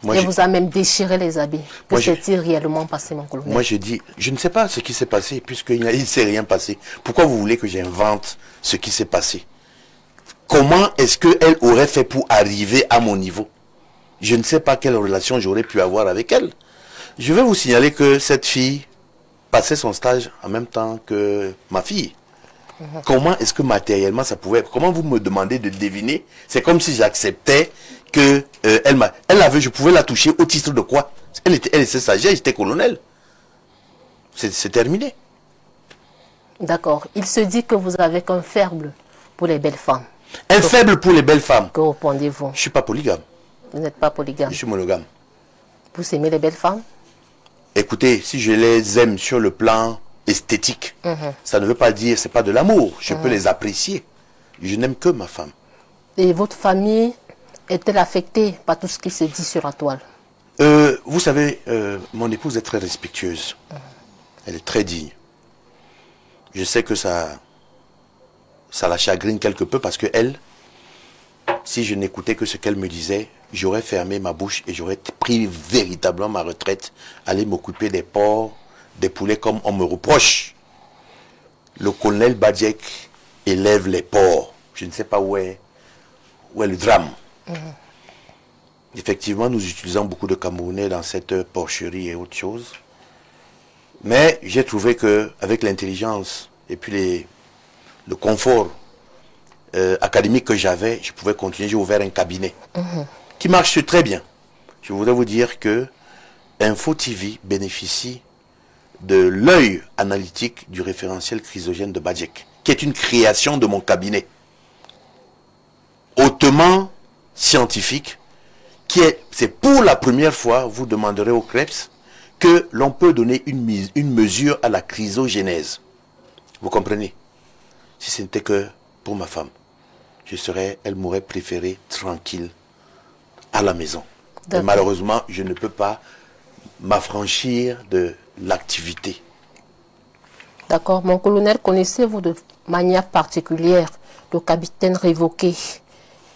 Speaker 2: Moi,
Speaker 4: Et vous a même déchiré les habits. Que
Speaker 2: Moi,
Speaker 4: s'est-il réellement passé, mon colonel?
Speaker 2: Moi, je dis, je ne sais pas ce qui s'est passé, puisqu'il ne s'est rien passé. Pourquoi vous voulez que j'invente ce qui s'est passé? Comment est-ce qu'elle aurait fait pour arriver à mon niveau? Je ne sais pas quelle relation j'aurais pu avoir avec elle. Je vais vous signaler que cette fille passait son stage en même temps que ma fille. Comment est-ce que matériellement ça pouvait... Comment vous me demandez de deviner? C'est comme si j'acceptais que je pouvais la toucher au titre de quoi? Elle était stagiaire, j'étais colonel. C'est terminé.
Speaker 4: D'accord. Il se dit que vous avez qu'un faible pour les belles femmes.
Speaker 2: Un faible pour les belles femmes.
Speaker 4: Que répondez-vous?
Speaker 2: Je ne suis pas polygame.
Speaker 4: Vous n'êtes pas polygame.
Speaker 2: Je suis monogame.
Speaker 4: Vous aimez les belles femmes?
Speaker 2: Écoutez, si je les aime sur le plan esthétique, ça ne veut pas dire c'est pas de l'amour. Je peux les apprécier. Je n'aime que ma femme.
Speaker 4: Et votre famille est-elle affectée par tout ce qui se dit sur la toile?
Speaker 2: Vous savez, mon épouse est très respectueuse. Elle est très digne. Je sais que ça la chagrine quelque peu parce que elle, si je n'écoutais que ce qu'elle me disait, j'aurais fermé ma bouche et j'aurais pris véritablement ma retraite, aller m'occuper des porcs, des poulets comme on me reproche. Le colonel Badiek élève les porcs. Je ne sais pas où est le drame. Effectivement, nous utilisons beaucoup de Camerounais dans cette porcherie et autres choses. Mais j'ai trouvé qu'avec l'intelligence et puis le confort académique que j'avais, je pouvais continuer. J'ai ouvert un cabinet qui marche très bien. Je voudrais vous dire que Info TV bénéficie de l'œil analytique du référentiel chrysogène de Badiek, qui est une création de mon cabinet, hautement scientifique, c'est pour la première fois, vous demanderez au CREPS, que l'on peut donner une mesure à la chrysogénèse. Vous comprenez? Si ce n'était que pour ma femme, elle m'aurait préféré tranquille à la maison. Et malheureusement, je ne peux pas m'affranchir de l'activité.
Speaker 4: D'accord. Mon colonel, connaissez-vous de manière particulière le capitaine Révoqué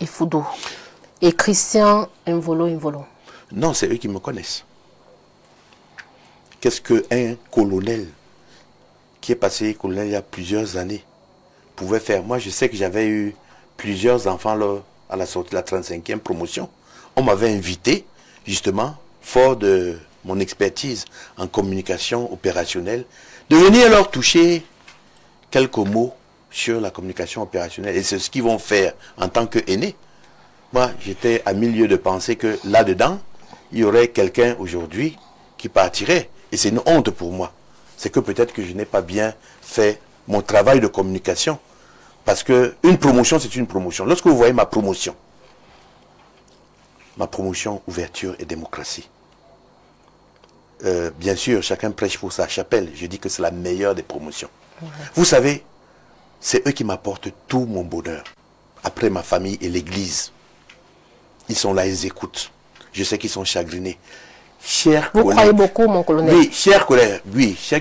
Speaker 4: et Foudou et Christian Involo?
Speaker 2: Non, c'est eux qui me connaissent. Qu'est-ce qu'un colonel qui est passé colonel il y a plusieurs années pouvait faire? Moi, je sais que j'avais eu plusieurs enfants là, à la sortie de la 35e promotion. On m'avait invité, justement, fort de mon expertise en communication opérationnelle, de venir leur toucher quelques mots sur la communication opérationnelle. Et c'est ce qu'ils vont faire en tant qu'aînés. Moi, j'étais à milieu de penser que là-dedans, il y aurait quelqu'un aujourd'hui qui partirait. Et c'est une honte pour moi. C'est que peut-être que je n'ai pas bien fait mon travail de communication. Parce qu'une promotion, c'est une promotion. Lorsque vous voyez ma promotion, ouverture et démocratie. Bien sûr, chacun prêche pour sa chapelle. Je dis que c'est la meilleure des promotions. Vous savez, c'est eux qui m'apportent tout mon bonheur. Après ma famille et l'église. Ils sont là, ils écoutent. Je sais qu'ils sont chagrinés. Chers
Speaker 4: Vous croyez beaucoup, mon colonel?
Speaker 2: Oui, chers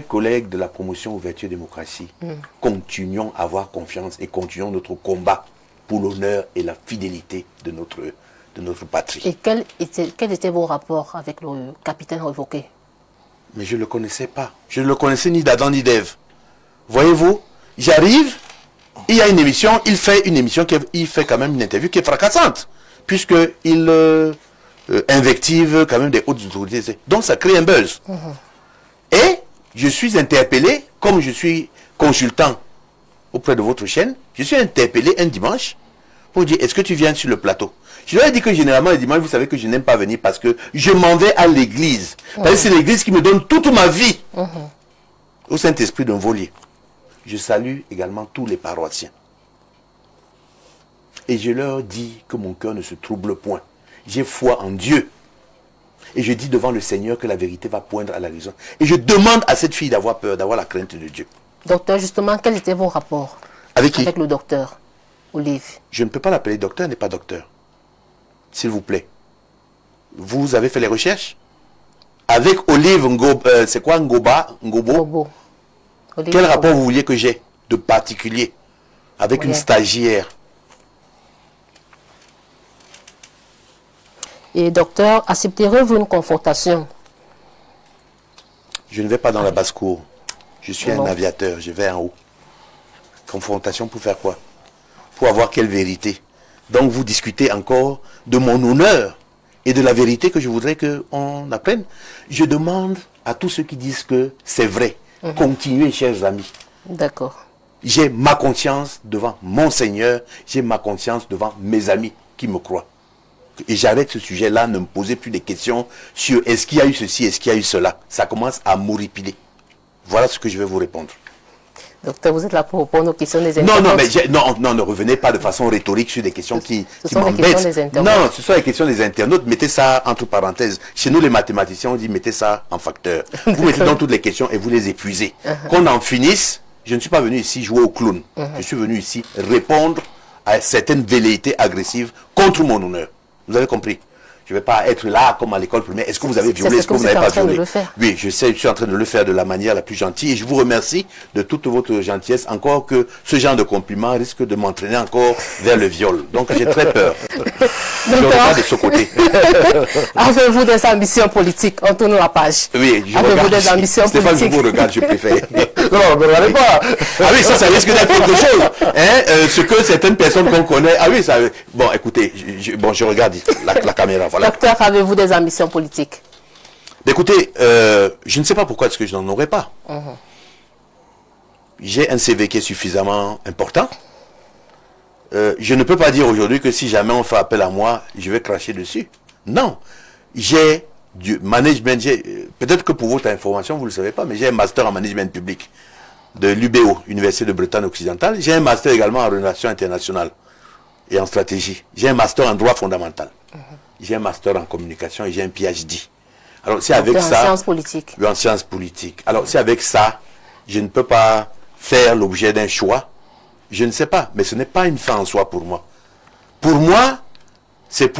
Speaker 2: collègues de la promotion ouverture et démocratie, continuons à avoir confiance et continuons notre combat pour l'honneur et la fidélité de notre patrie.
Speaker 4: Et quels étaient vos rapports avec le capitaine Révoqué?
Speaker 2: Mais je ne le connaissais pas. Je ne le connaissais ni d'Adam ni d'Ève. Voyez-vous, j'arrive, il y a une émission, il fait quand même une interview qui est fracassante, puisqu'il invective quand même des hautes autorités. Donc ça crée un buzz. Et je suis interpellé, comme je suis consultant auprès de votre chaîne, je suis interpellé un dimanche pour dire, est-ce que tu viens sur le plateau? Je leur ai dit que généralement, le dimanche, vous savez que je n'aime pas venir parce que je m'en vais à l'église. Parce que c'est l'église qui me donne toute ma vie. Au Saint-Esprit d'un volier. Je salue également tous les paroissiens. Et je leur dis que mon cœur ne se trouble point. J'ai foi en Dieu. Et je dis devant le Seigneur que la vérité va poindre à la raison. Et je demande à cette fille d'avoir peur, d'avoir la crainte de Dieu.
Speaker 4: Docteur, justement, quels étaient vos rapports
Speaker 2: avec qui?
Speaker 4: Avec le docteur Olive.
Speaker 2: Je ne peux pas l'appeler docteur, elle n'est pas docteur. s'il vous plaît. Vous avez fait les recherches? Avec Olive Ngobo, c'est quoi Ngobo?
Speaker 4: Ngobo. Olive
Speaker 2: Quel rapport
Speaker 4: Ngobo.
Speaker 2: vous vouliez que j'ai de particulier avec
Speaker 4: Rien.
Speaker 2: une stagiaire?
Speaker 4: Et docteur, accepterez-vous une confrontation?
Speaker 2: Je ne vais pas dans la basse-cour. Je suis
Speaker 4: Non.
Speaker 2: un aviateur, je vais en haut. Confrontation pour faire quoi? Pour avoir quelle vérité? Donc vous discutez encore de mon honneur et de la vérité que je voudrais qu'on apprenne. Je demande à tous ceux qui disent que c'est vrai, continuez, chers amis.
Speaker 4: D'accord.
Speaker 2: J'ai ma conscience devant mon Seigneur, j'ai ma conscience devant mes amis qui me croient. Et j'arrête ce sujet-là, ne me posez plus des questions sur est-ce qu'il y a eu ceci, est-ce qu'il y a eu cela. Ça commence à m'horripiler. Voilà ce que je vais vous répondre.
Speaker 4: Docteur, vous êtes là pour répondre aux questions des
Speaker 2: Non,
Speaker 4: internautes.
Speaker 2: non, mais non, ne revenez pas de façon rhétorique sur des questions qui
Speaker 4: sont les questions des
Speaker 2: m'embêtent.
Speaker 4: internautes.
Speaker 2: Non, ce sont les questions des internautes. Mettez ça entre parenthèses. Chez nous, les mathématiciens, on dit mettez ça en facteur. Vous mettez dans toutes les questions et vous les épuisez. Qu'on en finisse. Je ne suis pas venu ici jouer au clown. Je suis venu ici répondre à certaines velléités agressives contre mon honneur. Vous avez compris? Je ne vais pas être là comme à l'école primaire. Est-ce que vous avez violé?
Speaker 4: C'est
Speaker 2: Est-ce
Speaker 4: ce
Speaker 2: que
Speaker 4: que
Speaker 2: vous
Speaker 4: vous êtes
Speaker 2: n'avez
Speaker 4: en
Speaker 2: pas
Speaker 4: train de
Speaker 2: violé?
Speaker 4: le faire.
Speaker 2: Oui, je suis en train de le faire de la manière la plus gentille. Et je vous remercie de toute votre gentillesse. Encore que ce genre de compliment risque de m'entraîner encore vers le viol. Donc j'ai très peur. Je regarde de ce côté.
Speaker 4: Avez-vous des ambitions politiques? On tourne la page.
Speaker 2: Oui, je
Speaker 4: Avez-vous
Speaker 2: regarde.
Speaker 4: des ambitions
Speaker 2: Stéphane, je
Speaker 4: politiques?
Speaker 2: vous regarde, je préfère.
Speaker 3: Non, ne regardez pas.
Speaker 2: Ah oui, ça risque d'être quelque chose. Hein, ce que certaines personnes qu'on connaît. Ah oui, ça. Bon, écoutez, je regarde la caméra. Voilà.
Speaker 4: Docteur, avez-vous des ambitions politiques?
Speaker 2: Écoutez, je ne sais pas pourquoi est-ce que je n'en aurais pas. J'ai un CV qui est suffisamment important. Je ne peux pas dire aujourd'hui que si jamais on fait appel à moi, je vais cracher dessus. Non. J'ai du management. Peut-être que pour votre information, vous ne le savez pas, mais j'ai un master en management public de l'UBO, Université de Bretagne occidentale. J'ai un master également en relations internationales et en stratégie. J'ai un master en droit fondamental. J'ai un master en communication et j'ai un PhD. Alors, c'est avec
Speaker 4: En
Speaker 2: ça.
Speaker 4: sciences politiques.
Speaker 2: En sciences politiques. Alors, c'est avec ça, je ne peux pas faire l'objet d'un choix. Je ne sais pas, mais ce n'est pas une fin en soi pour moi. Pour moi, c'est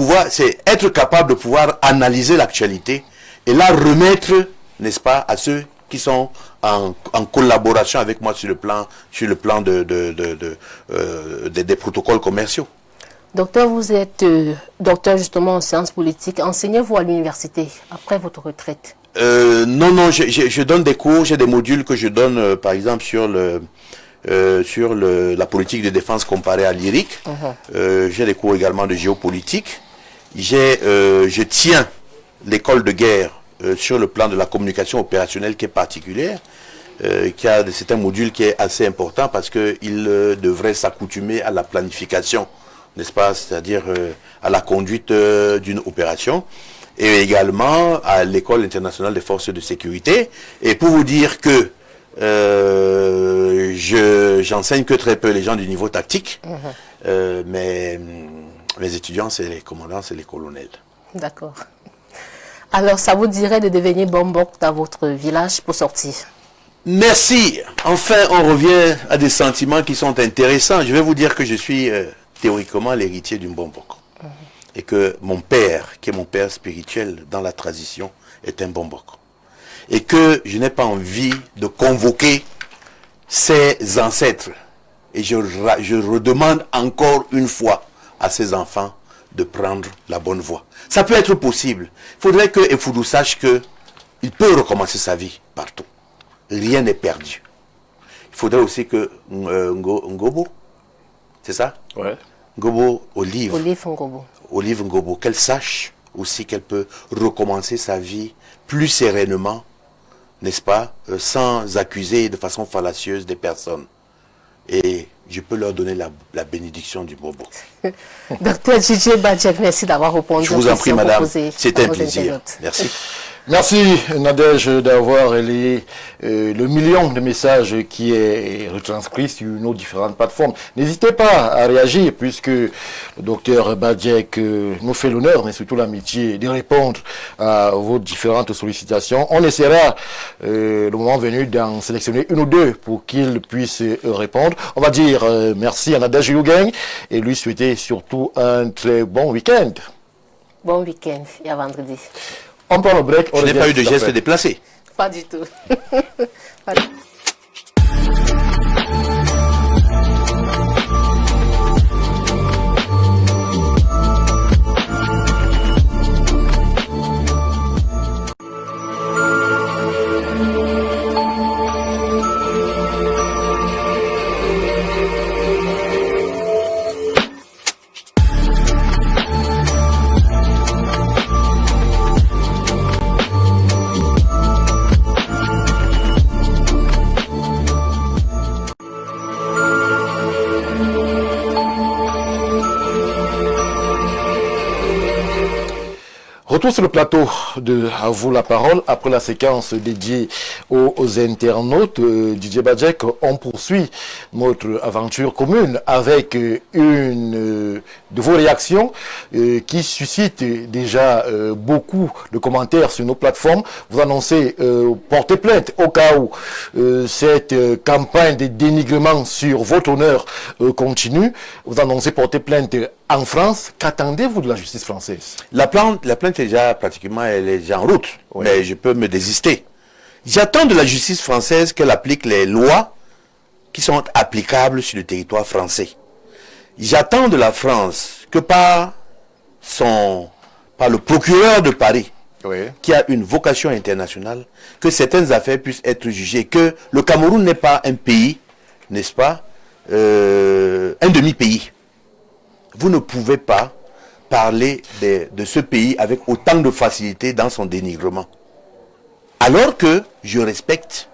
Speaker 2: être capable de pouvoir analyser l'actualité et la remettre, n'est-ce pas, à ceux qui sont en collaboration avec moi sur le plan des protocoles commerciaux.
Speaker 4: Docteur, vous êtes docteur justement en sciences politiques. Enseignez-vous à l'université après votre retraite?
Speaker 2: Non, je donne des cours, j'ai des modules que je donne, par exemple, sur la politique de défense comparée à l'IRIC. J'ai des cours également de géopolitique. Je tiens l'école de guerre sur le plan de la communication opérationnelle qui est particulière. C'est un module qui est assez important parce qu'il devrait s'accoutumer à la planification, n'est-ce pas, c'est-à-dire à la conduite d'une opération, et également à l'école internationale des forces de sécurité. Et pour vous dire que j'enseigne que très peu les gens du niveau tactique, mais mes étudiants, c'est les commandants, c'est les colonels.
Speaker 4: D'accord. Alors, ça vous dirait de devenir bombok dans votre village pour sortir?
Speaker 2: Merci. Enfin, on revient à des sentiments qui sont intéressants. Je vais vous dire que je suis théoriquement l'héritier d'une bombok. Et que mon père, qui est mon père spirituel dans la tradition, est un bombok. Et que je n'ai pas envie de convoquer ses ancêtres. Et je redemande encore une fois à ses enfants de prendre la bonne voie. Ça peut être possible. Il faudrait que Efudou sache qu'il peut recommencer sa vie partout. Rien n'est perdu. Il faudrait aussi que Ngobo, c'est ça?
Speaker 3: Ouais.
Speaker 2: Ngobo, Olive
Speaker 4: Ngobo.
Speaker 2: Olive Ngobo, qu'elle sache aussi qu'elle peut recommencer sa vie plus sereinement, n'est-ce pas, sans accuser de façon fallacieuse des personnes. Et je peux leur donner la bénédiction du Bobo.
Speaker 4: Docteur Djidje Badjek, merci d'avoir répondu.
Speaker 2: Je vous en prie, madame. C'était un plaisir.
Speaker 4: Internautes.
Speaker 2: Merci.
Speaker 3: Merci Nadège d'avoir relayé le million de messages qui est retranscrit sur nos différentes plateformes. N'hésitez pas à réagir puisque le docteur Badjek nous fait l'honneur, mais surtout l'amitié, de répondre à vos différentes sollicitations. On essaiera le moment venu d'en sélectionner une ou deux pour qu'il puisse répondre. On va dire merci à Nadège Yougang et lui souhaiter surtout un très bon week-end.
Speaker 4: Bon week-end et à vendredi.
Speaker 3: On prend le break.
Speaker 2: Je n'ai pas eu de geste déplacé.
Speaker 4: Pas du tout.
Speaker 3: Retour sur le plateau de À vous la parole, après la séquence dédiée aux internautes. Didier Badjek, on poursuit notre aventure commune avec une de vos réactions qui suscite déjà beaucoup de commentaires sur nos plateformes. Vous annoncez porter plainte au cas où cette campagne de dénigrement sur votre honneur continue. Vous annoncez porter plainte en France. Qu'attendez-vous de la justice française?
Speaker 2: La plainte est déjà pratiquement, elle est déjà en route, oui. Mais je peux me désister. J'attends de la justice française qu'elle applique les lois qui sont applicables sur le territoire français. J'attends de la France que par le procureur de Paris, oui, qui a une vocation internationale, que certaines affaires puissent être jugées, que le Cameroun n'est pas un pays, n'est-ce pas, un demi-pays. Vous ne pouvez pas parler de ce pays avec autant de facilité dans son dénigrement. Alors que je respecte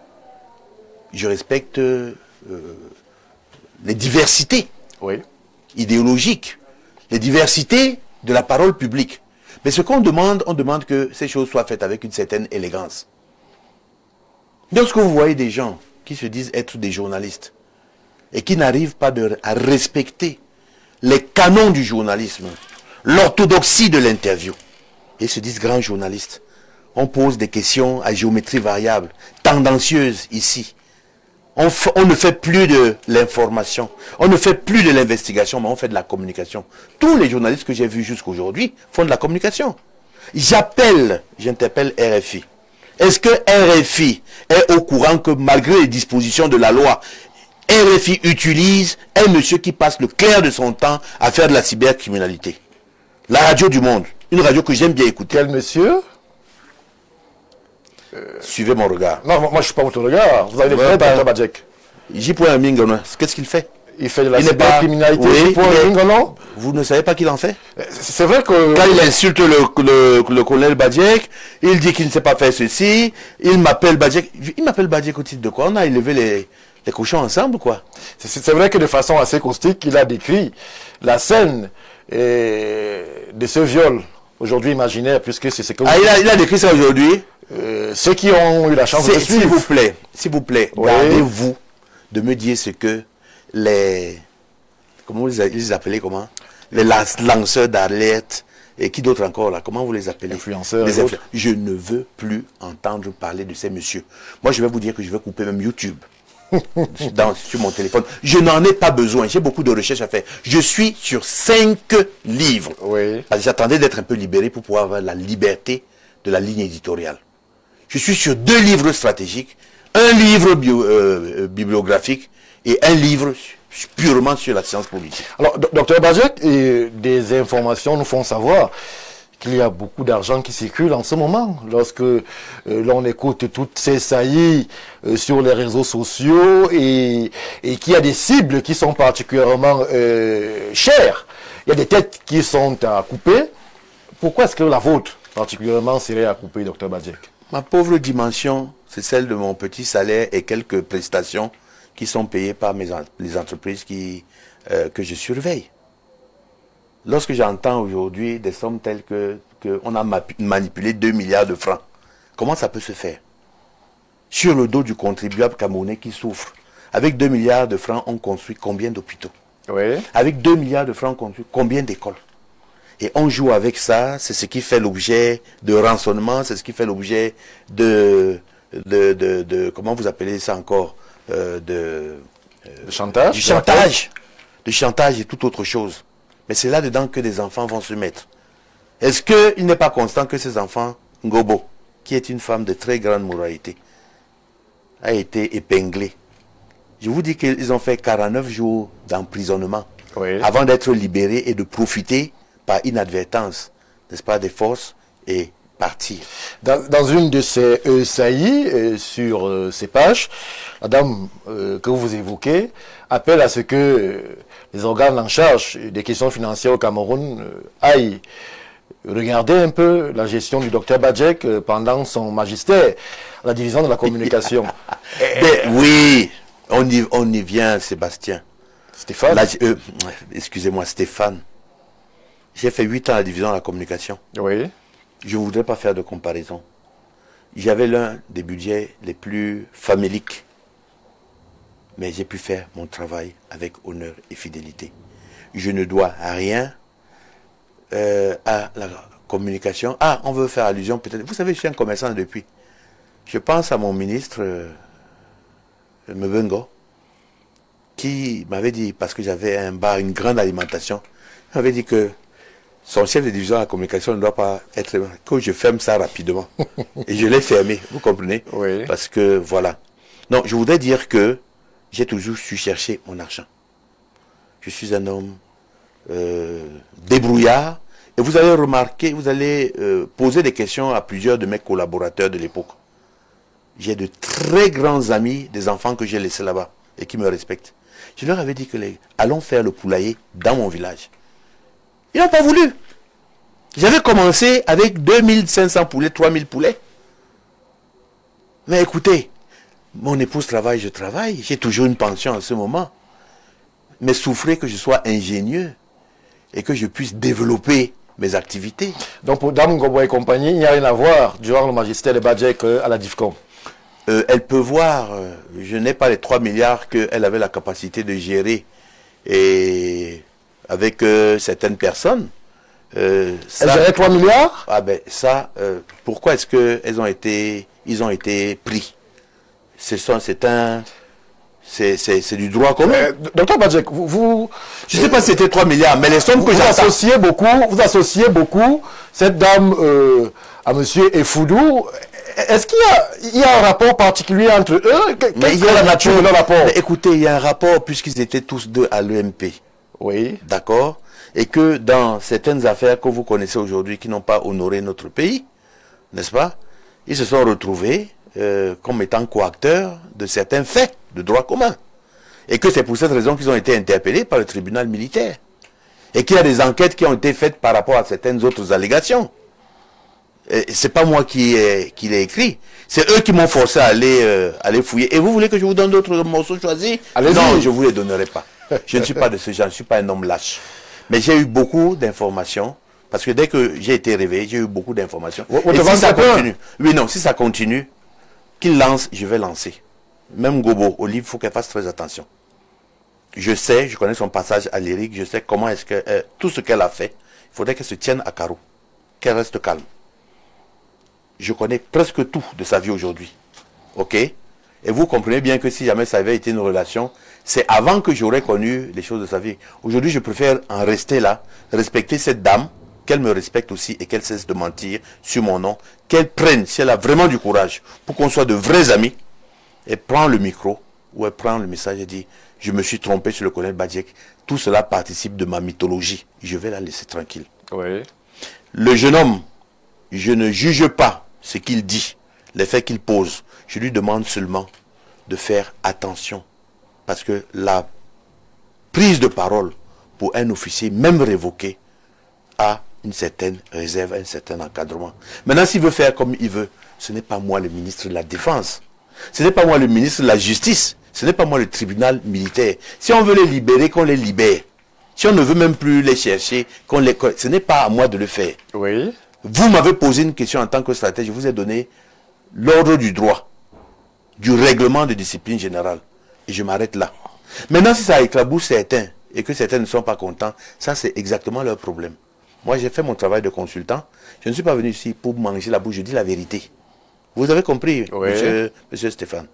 Speaker 2: les diversités, oui, idéologiques, les diversités de la parole publique. Mais ce qu'on demande, on demande que ces choses soient faites avec une certaine élégance. Lorsque vous voyez des gens qui se disent être des journalistes et qui n'arrivent pas à respecter les canons du journalisme, l'orthodoxie de l'interview, et se disent grands journalistes, on pose des questions à géométrie variable, tendancieuses ici. On ne fait plus de l'information, on ne fait plus de l'investigation, mais on fait de la communication. Tous les journalistes que j'ai vus jusqu'aujourd'hui font de la communication. J'interpelle RFI. Est-ce que RFI est au courant que malgré les dispositions de la loi, RFI utilise un monsieur qui passe le clair de son temps à faire de la cybercriminalité? La radio du monde, une radio que j'aime bien écouter.
Speaker 3: Quel monsieur?
Speaker 2: Suivez mon regard.
Speaker 3: Non, moi je ne suis pas votre regard. Vous avez des frères, Dr Badjek.
Speaker 2: J'y point un Mingano. Qu'est-ce qu'il fait?
Speaker 3: Il fait de la cybercriminalité. Oui,
Speaker 2: vous ne savez pas qu'il en fait?
Speaker 3: C'est vrai que...
Speaker 2: Quand il insulte le colonel Badjek, il dit qu'il ne sait pas faire ceci, il m'appelle Badjek. Il m'appelle Badjek au titre de quoi? On a élevé les cochons ensemble, quoi.
Speaker 3: C'est vrai que de façon assez caustique, il a décrit la scène de ce viol, aujourd'hui imaginaire, puisque c'est ce que...
Speaker 2: il a décrit ça aujourd'hui?
Speaker 3: Ceux qui ont eu la chance de le suivre.
Speaker 2: S'il vous plaît, oui, gardez-vous de me dire ce que comment vous les appelez, comment? Les lanceurs d'alerte, et qui d'autres encore là? Comment vous les appelez?
Speaker 3: Influenceurs.
Speaker 2: Je ne veux plus entendre parler de ces messieurs. Moi, je vais vous dire que je vais couper même YouTube. Sur mon téléphone. Je n'en ai pas besoin. J'ai beaucoup de recherches à faire. Je suis sur 5 livres.
Speaker 3: Oui.
Speaker 2: J'attendais d'être un peu libéré pour pouvoir avoir la liberté de la ligne éditoriale. Je suis sur 2 livres stratégiques, un livre bibliographique et un livre purement sur la science politique.
Speaker 3: Alors, docteur Badjek, des informations nous font savoir qu'il y a beaucoup d'argent qui circule en ce moment. Lorsque l'on écoute toutes ces saillies sur les réseaux sociaux et qu'il y a des cibles qui sont particulièrement chères. Il y a des têtes qui sont à couper. Pourquoi est-ce que la vôtre, particulièrement, serait à couper, docteur Badjek?
Speaker 2: Ma pauvre dimension, c'est celle de mon petit salaire et quelques prestations qui sont payées par les entreprises que je surveille. Lorsque j'entends aujourd'hui des sommes telles qu'on a manipulé 2 milliards de francs, comment ça peut se faire? Sur le dos du contribuable camerounais qui souffre. Avec 2 milliards de francs, on construit combien d'hôpitaux?
Speaker 3: Oui.
Speaker 2: Avec 2 milliards de francs, on construit combien d'écoles? Et on joue avec ça, c'est ce qui fait l'objet de rançonnement, c'est ce qui fait l'objet de comment vous appelez ça encore? De
Speaker 3: chantage?
Speaker 2: Du chantage. De chantage et toute autre chose. Mais c'est là-dedans que des enfants vont se mettre. Est-ce qu'il n'est pas constant que ces enfants, Ngobo, qui est une femme de très grande moralité, a été épinglée? Je vous dis qu'ils ont fait 49 jours d'emprisonnement avant d'être libérés et de profiter par inadvertance, n'est-ce pas, des forces et partir.
Speaker 3: Dans une de ces saillies, sur ces pages, la dame que vous évoquez appelle à ce que les organes en charge des questions financières au Cameroun aillent regarder un peu la gestion du docteur Badjek pendant son magistère à la division de la communication.
Speaker 2: Oui, on y vient, Sébastien.
Speaker 3: Stéphane.
Speaker 2: Excusez-moi, Stéphane. J'ai fait 8 ans à la division de la communication.
Speaker 3: Oui.
Speaker 2: Je ne voudrais pas faire de comparaison. J'avais l'un des budgets les plus faméliques. Mais j'ai pu faire mon travail avec honneur et fidélité. Je ne dois rien à la communication. Ah, on veut faire allusion peut-être. Vous savez, je suis un commerçant depuis. Je pense à mon ministre, Mbengo, qui m'avait dit, parce que j'avais un bar, une grande alimentation, il m'avait dit que son chef de division de la communication ne doit pas être... que je ferme ça rapidement. Et je l'ai fermé, vous comprenez?
Speaker 3: Oui.
Speaker 2: Parce que, voilà. Non, je voudrais dire que j'ai toujours su chercher mon argent. Je suis un homme débrouillard. Et vous allez remarquer, vous allez poser des questions à plusieurs de mes collaborateurs de l'époque. J'ai de très grands amis, des enfants que j'ai laissés là-bas et qui me respectent. Je leur avais dit que allons faire le poulailler dans mon village. Ils n'ont pas voulu. J'avais commencé avec 2500 poulets, 3000 poulets. Mais écoutez, mon épouse travaille, je travaille. J'ai toujours une pension en ce moment. Mais souffrez que je sois ingénieux et que je puisse développer mes activités.
Speaker 3: Donc pour Dame Ngobo et compagnie, il n'y a rien à voir durant le magistère de Badjek à la DIFCOM.
Speaker 2: Elle peut voir, je n'ai pas les 3 milliards qu'elle avait la capacité de gérer et avec certaines personnes.
Speaker 3: Elle gérait 3 milliards?
Speaker 2: Ah ben ça, pourquoi est-ce qu'ils ont été pris? C'est du droit commun.
Speaker 3: Docteur Badjek,
Speaker 2: je ne sais pas si c'était 3 milliards, mais les sommes que j'entends...
Speaker 3: Vous associez beaucoup cette dame à monsieur Efoudou. Est-ce qu'il y a un rapport particulier entre eux?
Speaker 2: Mais il y a la nature de leur rapport. Mais écoutez, il y a un rapport puisqu'ils étaient tous deux à l'EMP.
Speaker 3: Oui.
Speaker 2: D'accord? Et que dans certaines affaires que vous connaissez aujourd'hui qui n'ont pas honoré notre pays, n'est-ce pas? Ils se sont retrouvés comme étant coacteurs de certains faits de droit commun. Et que c'est pour cette raison qu'ils ont été interpellés par le tribunal militaire. Et qu'il y a des enquêtes qui ont été faites par rapport à certaines autres allégations. C'est pas moi qui l'ai écrit. C'est eux qui m'ont forcé à aller fouiller. Et vous voulez que je vous donne d'autres morceaux choisis? Non, je ne vous les donnerai pas. Je ne suis pas de ce genre, je ne suis pas un homme lâche. Mais j'ai eu beaucoup d'informations. Parce que dès que j'ai été réveillé, j'ai eu beaucoup d'informations. Et si ça continue, si ça continue, qu'il lance, je vais lancer. Même Gobo, Olive, il faut qu'elle fasse très attention. Je connais son passage à lyrique, je sais comment est-ce que tout ce qu'elle a fait, il faudrait qu'elle se tienne à carreau, qu'elle reste calme. Je connais presque tout de sa vie aujourd'hui. Ok? Et vous comprenez bien que si jamais ça avait été une relation, c'est avant que j'aurais connu les choses de sa vie. Aujourd'hui, je préfère en rester là, respecter cette dame, qu'elle me respecte aussi et qu'elle cesse de mentir sur mon nom, qu'elle prenne, si elle a vraiment du courage, pour qu'on soit de vrais amis, et prend le micro, ou elle prend le message et dit, je me suis trompé sur le colonel Badjek, tout cela participe de ma mythologie, je vais la laisser tranquille.
Speaker 3: Oui.
Speaker 2: Le jeune homme, je ne juge pas ce qu'il dit, les faits qu'il pose, je lui demande seulement de faire attention, parce que la prise de parole pour un officier, même révoqué, a une certaine réserve, un certain encadrement. Maintenant, s'il veut faire comme il veut, ce n'est pas moi le ministre de la Défense, ce n'est pas moi le ministre de la Justice, ce n'est pas moi le tribunal militaire. Si on veut les libérer, qu'on les libère. Si on ne veut même plus les chercher, ce n'est pas à moi de le faire.
Speaker 3: Oui.
Speaker 2: Vous m'avez posé une question en tant que stratège, je vous ai donné l'ordre du droit, du règlement de discipline générale. Et je m'arrête là. Maintenant, si ça éclabousse certains, et que certains ne sont pas contents, ça c'est exactement leur problème. Moi, j'ai fait mon travail de consultant. Je ne suis pas venu ici pour manger la bouche, je dis la vérité. Vous avez compris,
Speaker 3: oui.
Speaker 2: monsieur Stéphane?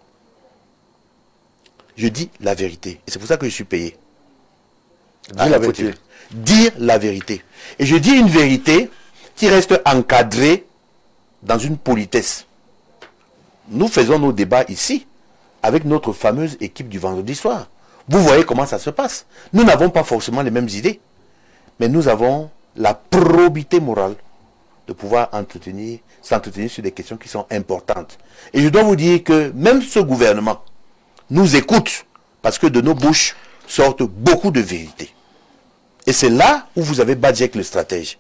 Speaker 2: Je dis la vérité. Et c'est pour ça que je suis payé.
Speaker 3: Dire la vérité.
Speaker 2: Dire la vérité. Et je dis une vérité qui reste encadré dans une politesse. Nous faisons nos débats ici, avec notre fameuse équipe du vendredi soir. Vous voyez comment ça se passe. Nous n'avons pas forcément les mêmes idées, mais nous avons la probité morale de pouvoir s'entretenir sur des questions qui sont importantes. Et je dois vous dire que même ce gouvernement nous écoute, parce que de nos bouches sortent beaucoup de vérités. Et c'est là où vous avez Badjek le stratège.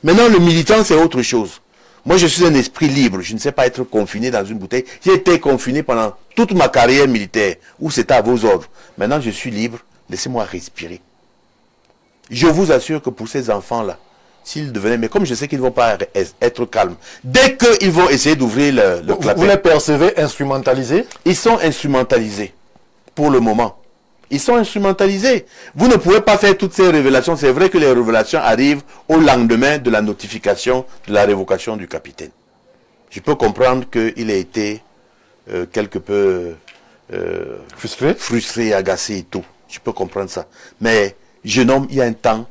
Speaker 2: Maintenant, le militant, c'est autre chose. Moi, je suis un esprit libre. Je ne sais pas être confiné dans une bouteille. J'ai été confiné pendant toute ma carrière militaire, où c'était à vos ordres. Maintenant, je suis libre. Laissez-moi respirer. Je vous assure que pour ces enfants-là, s'ils devenaient, mais comme je sais qu'ils ne vont pas être calmes, dès qu'ils vont essayer d'ouvrir le clapet...
Speaker 3: Vous les percevez instrumentalisés?
Speaker 2: Ils sont instrumentalisés, pour le moment. Ils sont instrumentalisés. Vous ne pouvez pas faire toutes ces révélations. C'est vrai que les révélations arrivent au lendemain de la notification de la révocation du capitaine. Je peux comprendre qu'il a été quelque peu frustré, agacé et tout. Je peux comprendre ça. Mais, jeune homme, il y a un temps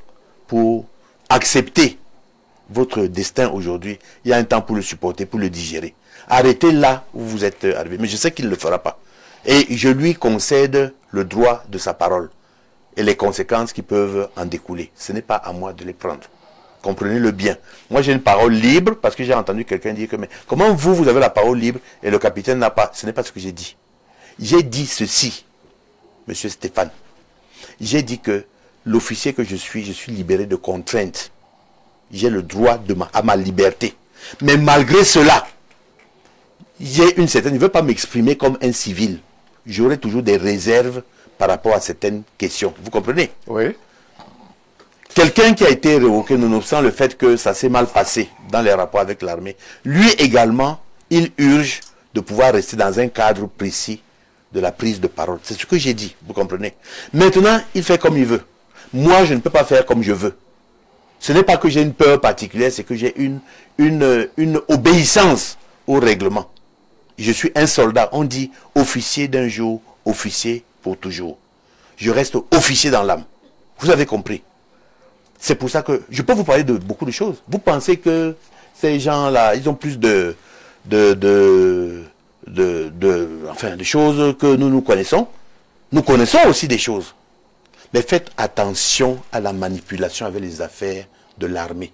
Speaker 2: pour accepter votre destin aujourd'hui. Il y a un temps pour le supporter, pour le digérer. Arrêtez là où vous êtes arrivé. Mais je sais qu'il ne le fera pas. Et je lui concède le droit de sa parole et les conséquences qui peuvent en découler. Ce n'est pas à moi de les prendre. Comprenez-le bien. Moi, j'ai une parole libre parce que j'ai entendu quelqu'un dire que mais comment vous avez la parole libre et le capitaine n'a pas. Ce n'est pas ce que j'ai dit. J'ai dit ceci, monsieur Stéphane. J'ai dit que l'officier que je suis libéré de contraintes. J'ai le droit à ma liberté. Mais malgré cela, j'ai une certaine... Je ne veux pas m'exprimer comme un civil. J'aurai toujours des réserves par rapport à certaines questions. Vous comprenez?
Speaker 3: Oui.
Speaker 2: Quelqu'un qui a été révoqué, nonobstant le fait que ça s'est mal passé dans les rapports avec l'armée, lui également, il urge de pouvoir rester dans un cadre précis de la prise de parole. C'est ce que j'ai dit, vous comprenez? Maintenant, il fait comme il veut. Moi, je ne peux pas faire comme je veux. Ce n'est pas que j'ai une peur particulière, c'est que j'ai une obéissance au règlement. Je suis un soldat. On dit officier d'un jour, officier pour toujours. Je reste officier dans l'âme. Vous avez compris. C'est pour ça que je peux vous parler de beaucoup de choses. Vous pensez que ces gens-là, ils ont plus de choses que nous connaissons. Nous connaissons aussi des choses. Mais faites attention à la manipulation avec les affaires de l'armée.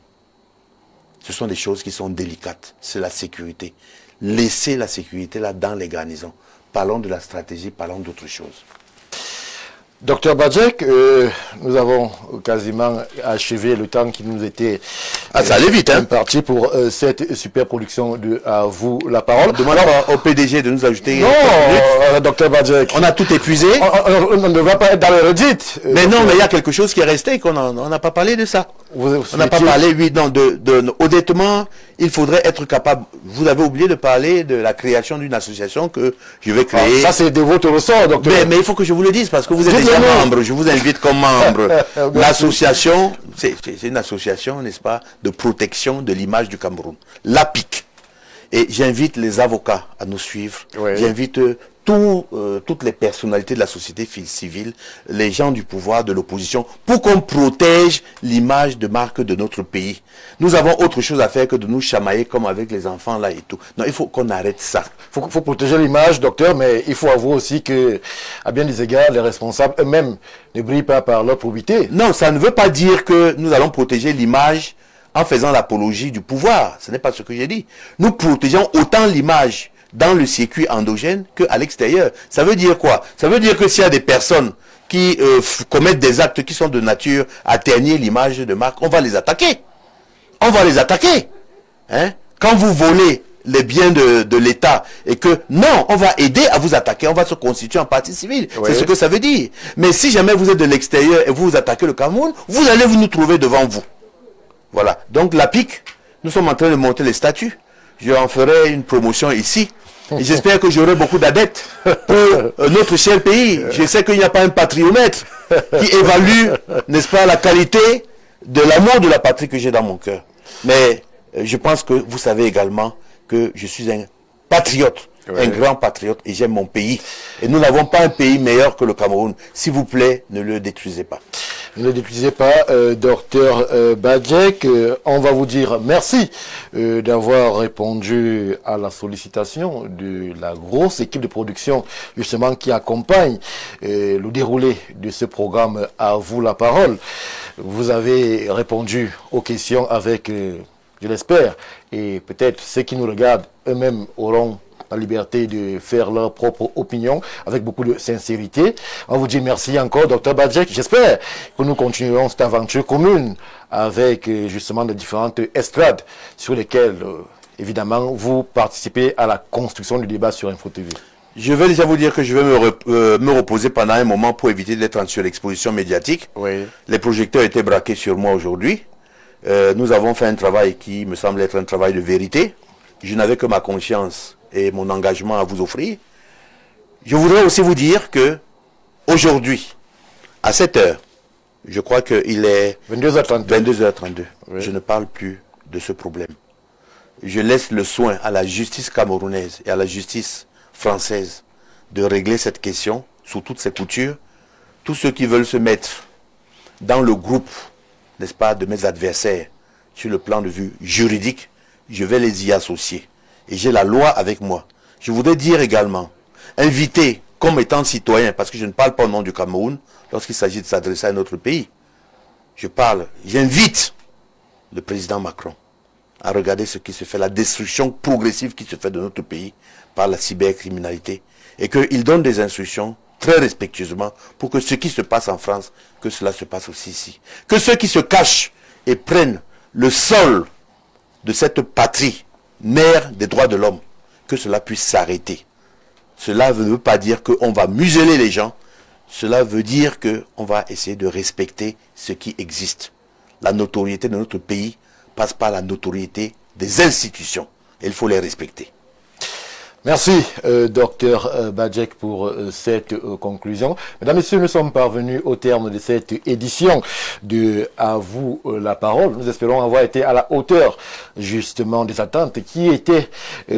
Speaker 2: Ce sont des choses qui sont délicates. C'est la sécurité. Laissez la sécurité là dans les garnisons. Parlons de la stratégie, parlons d'autre chose.
Speaker 3: Docteur Badjek, nous avons quasiment achevé le temps qui nous était
Speaker 2: ça allait vite,
Speaker 3: imparti pour cette super production de À vous la parole.
Speaker 2: Demande au PDG de nous ajouter...
Speaker 3: Non, Docteur Badjek.
Speaker 2: On a tout épuisé.
Speaker 3: On ne va pas être dans le redite.
Speaker 2: Mais non, mais il y a quelque chose qui est resté, on n'a pas parlé de ça. On n'a pas parlé, oui, non, honnêtement, il faudrait être capable... Vous avez oublié de parler de la création d'une association que je vais créer.
Speaker 3: Ça, c'est de votre ressort, docteur.
Speaker 2: Mais il faut que je vous le dise, parce que vous êtes déjà membre. Je vous invite comme membre. L'association, c'est une association, n'est-ce pas, de protection de l'image du Cameroun. L'APIC. Et j'invite les avocats à nous suivre. Oui. J'invite toutes les personnalités de la société civile, les gens du pouvoir, de l'opposition, pour qu'on protège l'image de marque de notre pays. Nous avons autre chose à faire que de nous chamailler comme avec les enfants là et tout. Non, il faut qu'on arrête ça.
Speaker 3: Il faut protéger l'image, docteur, mais il faut avouer aussi que, à bien des égards, les responsables eux-mêmes ne brillent pas par leur probité.
Speaker 2: Non, ça ne veut pas dire que nous allons protéger l'image en faisant l'apologie du pouvoir. Ce n'est pas ce que j'ai dit. Nous protégeons autant l'image dans le circuit endogène qu'à l'extérieur. Ça veut dire quoi? Ça veut dire que s'il y a des personnes qui commettent des actes qui sont de nature à ternir l'image de marque, on va les attaquer. On va les attaquer. Hein? Quand vous volez les biens de l'État et que, non, on va aider à vous attaquer, on va se constituer en partie civile. Oui. C'est ce que ça veut dire. Mais si jamais vous êtes de l'extérieur et vous attaquez le Cameroun, vous allez nous trouver devant vous. Voilà. Donc la PIC, nous sommes en train de monter les statuts. Je en ferai une promotion ici. Et j'espère que j'aurai beaucoup d'adeptes pour notre cher pays. Je sais qu'il n'y a pas un patriomètre qui évalue, n'est-ce pas, la qualité de l'amour de la patrie que j'ai dans mon cœur. Mais je pense que vous savez également que je suis un patriote, un grand patriote, et j'aime mon pays. Et nous n'avons pas un pays meilleur que le Cameroun. S'il vous plaît, ne le détruisez pas.
Speaker 3: Ne l'utilisez pas, docteur Badjek. On va vous dire merci d'avoir répondu à la sollicitation de la grosse équipe de production justement qui accompagne le déroulé de ce programme À vous la parole. Vous avez répondu aux questions avec, je l'espère, et peut-être ceux qui nous regardent eux-mêmes auront la liberté de faire leur propre opinion avec beaucoup de sincérité. On vous dit merci encore, docteur Badjek. J'espère que nous continuerons cette aventure commune avec justement les différentes estrades sur lesquelles, évidemment, vous participez à la construction du débat sur Info TV.
Speaker 2: Je vais déjà vous dire que je vais me reposer pendant un moment pour éviter d'être en surexposition médiatique.
Speaker 3: Oui.
Speaker 2: Les projecteurs étaient braqués sur moi aujourd'hui. Nous avons fait un travail qui me semble être un travail de vérité. Je n'avais que ma conscience et mon engagement à vous offrir. Je voudrais aussi vous dire que aujourd'hui, à 7 heures, je crois qu'il est 22h32.
Speaker 3: Oui.
Speaker 2: Je ne parle plus de ce problème. Je laisse le soin à la justice camerounaise et à la justice française de régler cette question sous toutes ses coutures. Tous ceux qui veulent se mettre dans le groupe, n'est-ce pas, de mes adversaires sur le plan de vue juridique, je vais les y associer. Et j'ai la loi avec moi. Je voudrais dire également, inviter comme étant citoyen, parce que je ne parle pas au nom du Cameroun, lorsqu'il s'agit de s'adresser à notre pays. J'invite le président Macron à regarder ce qui se fait, la destruction progressive qui se fait de notre pays par la cybercriminalité, et qu'il donne des instructions très respectueusement pour que ce qui se passe en France, que cela se passe aussi ici. Que ceux qui se cachent et prennent le sol de cette patrie, mère des droits de l'homme, que cela puisse s'arrêter. Cela ne veut pas dire qu'on va museler les gens, cela veut dire qu'on va essayer de respecter ce qui existe. La notoriété de notre pays passe par la notoriété des institutions, et il faut les respecter.
Speaker 3: Merci, docteur Badjek, pour cette conclusion. Mesdames, Messieurs, nous sommes parvenus au terme de cette édition de À vous la parole. Nous espérons avoir été à la hauteur, justement, des attentes qui étaient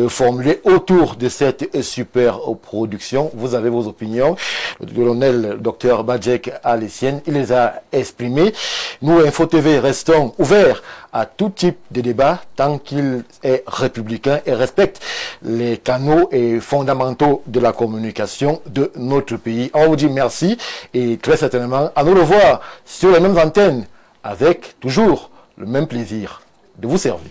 Speaker 3: formulées autour de cette super production. Vous avez vos opinions. Le colonel docteur Badjek a les siennes. Il les a exprimées. Nous, Info TV, restons ouverts à tout type de débat tant qu'il est républicain et respecte les canaux et fondamentaux de la communication de notre pays. On vous dit merci et très certainement à nous revoir sur les mêmes antennes avec toujours le même plaisir de vous servir.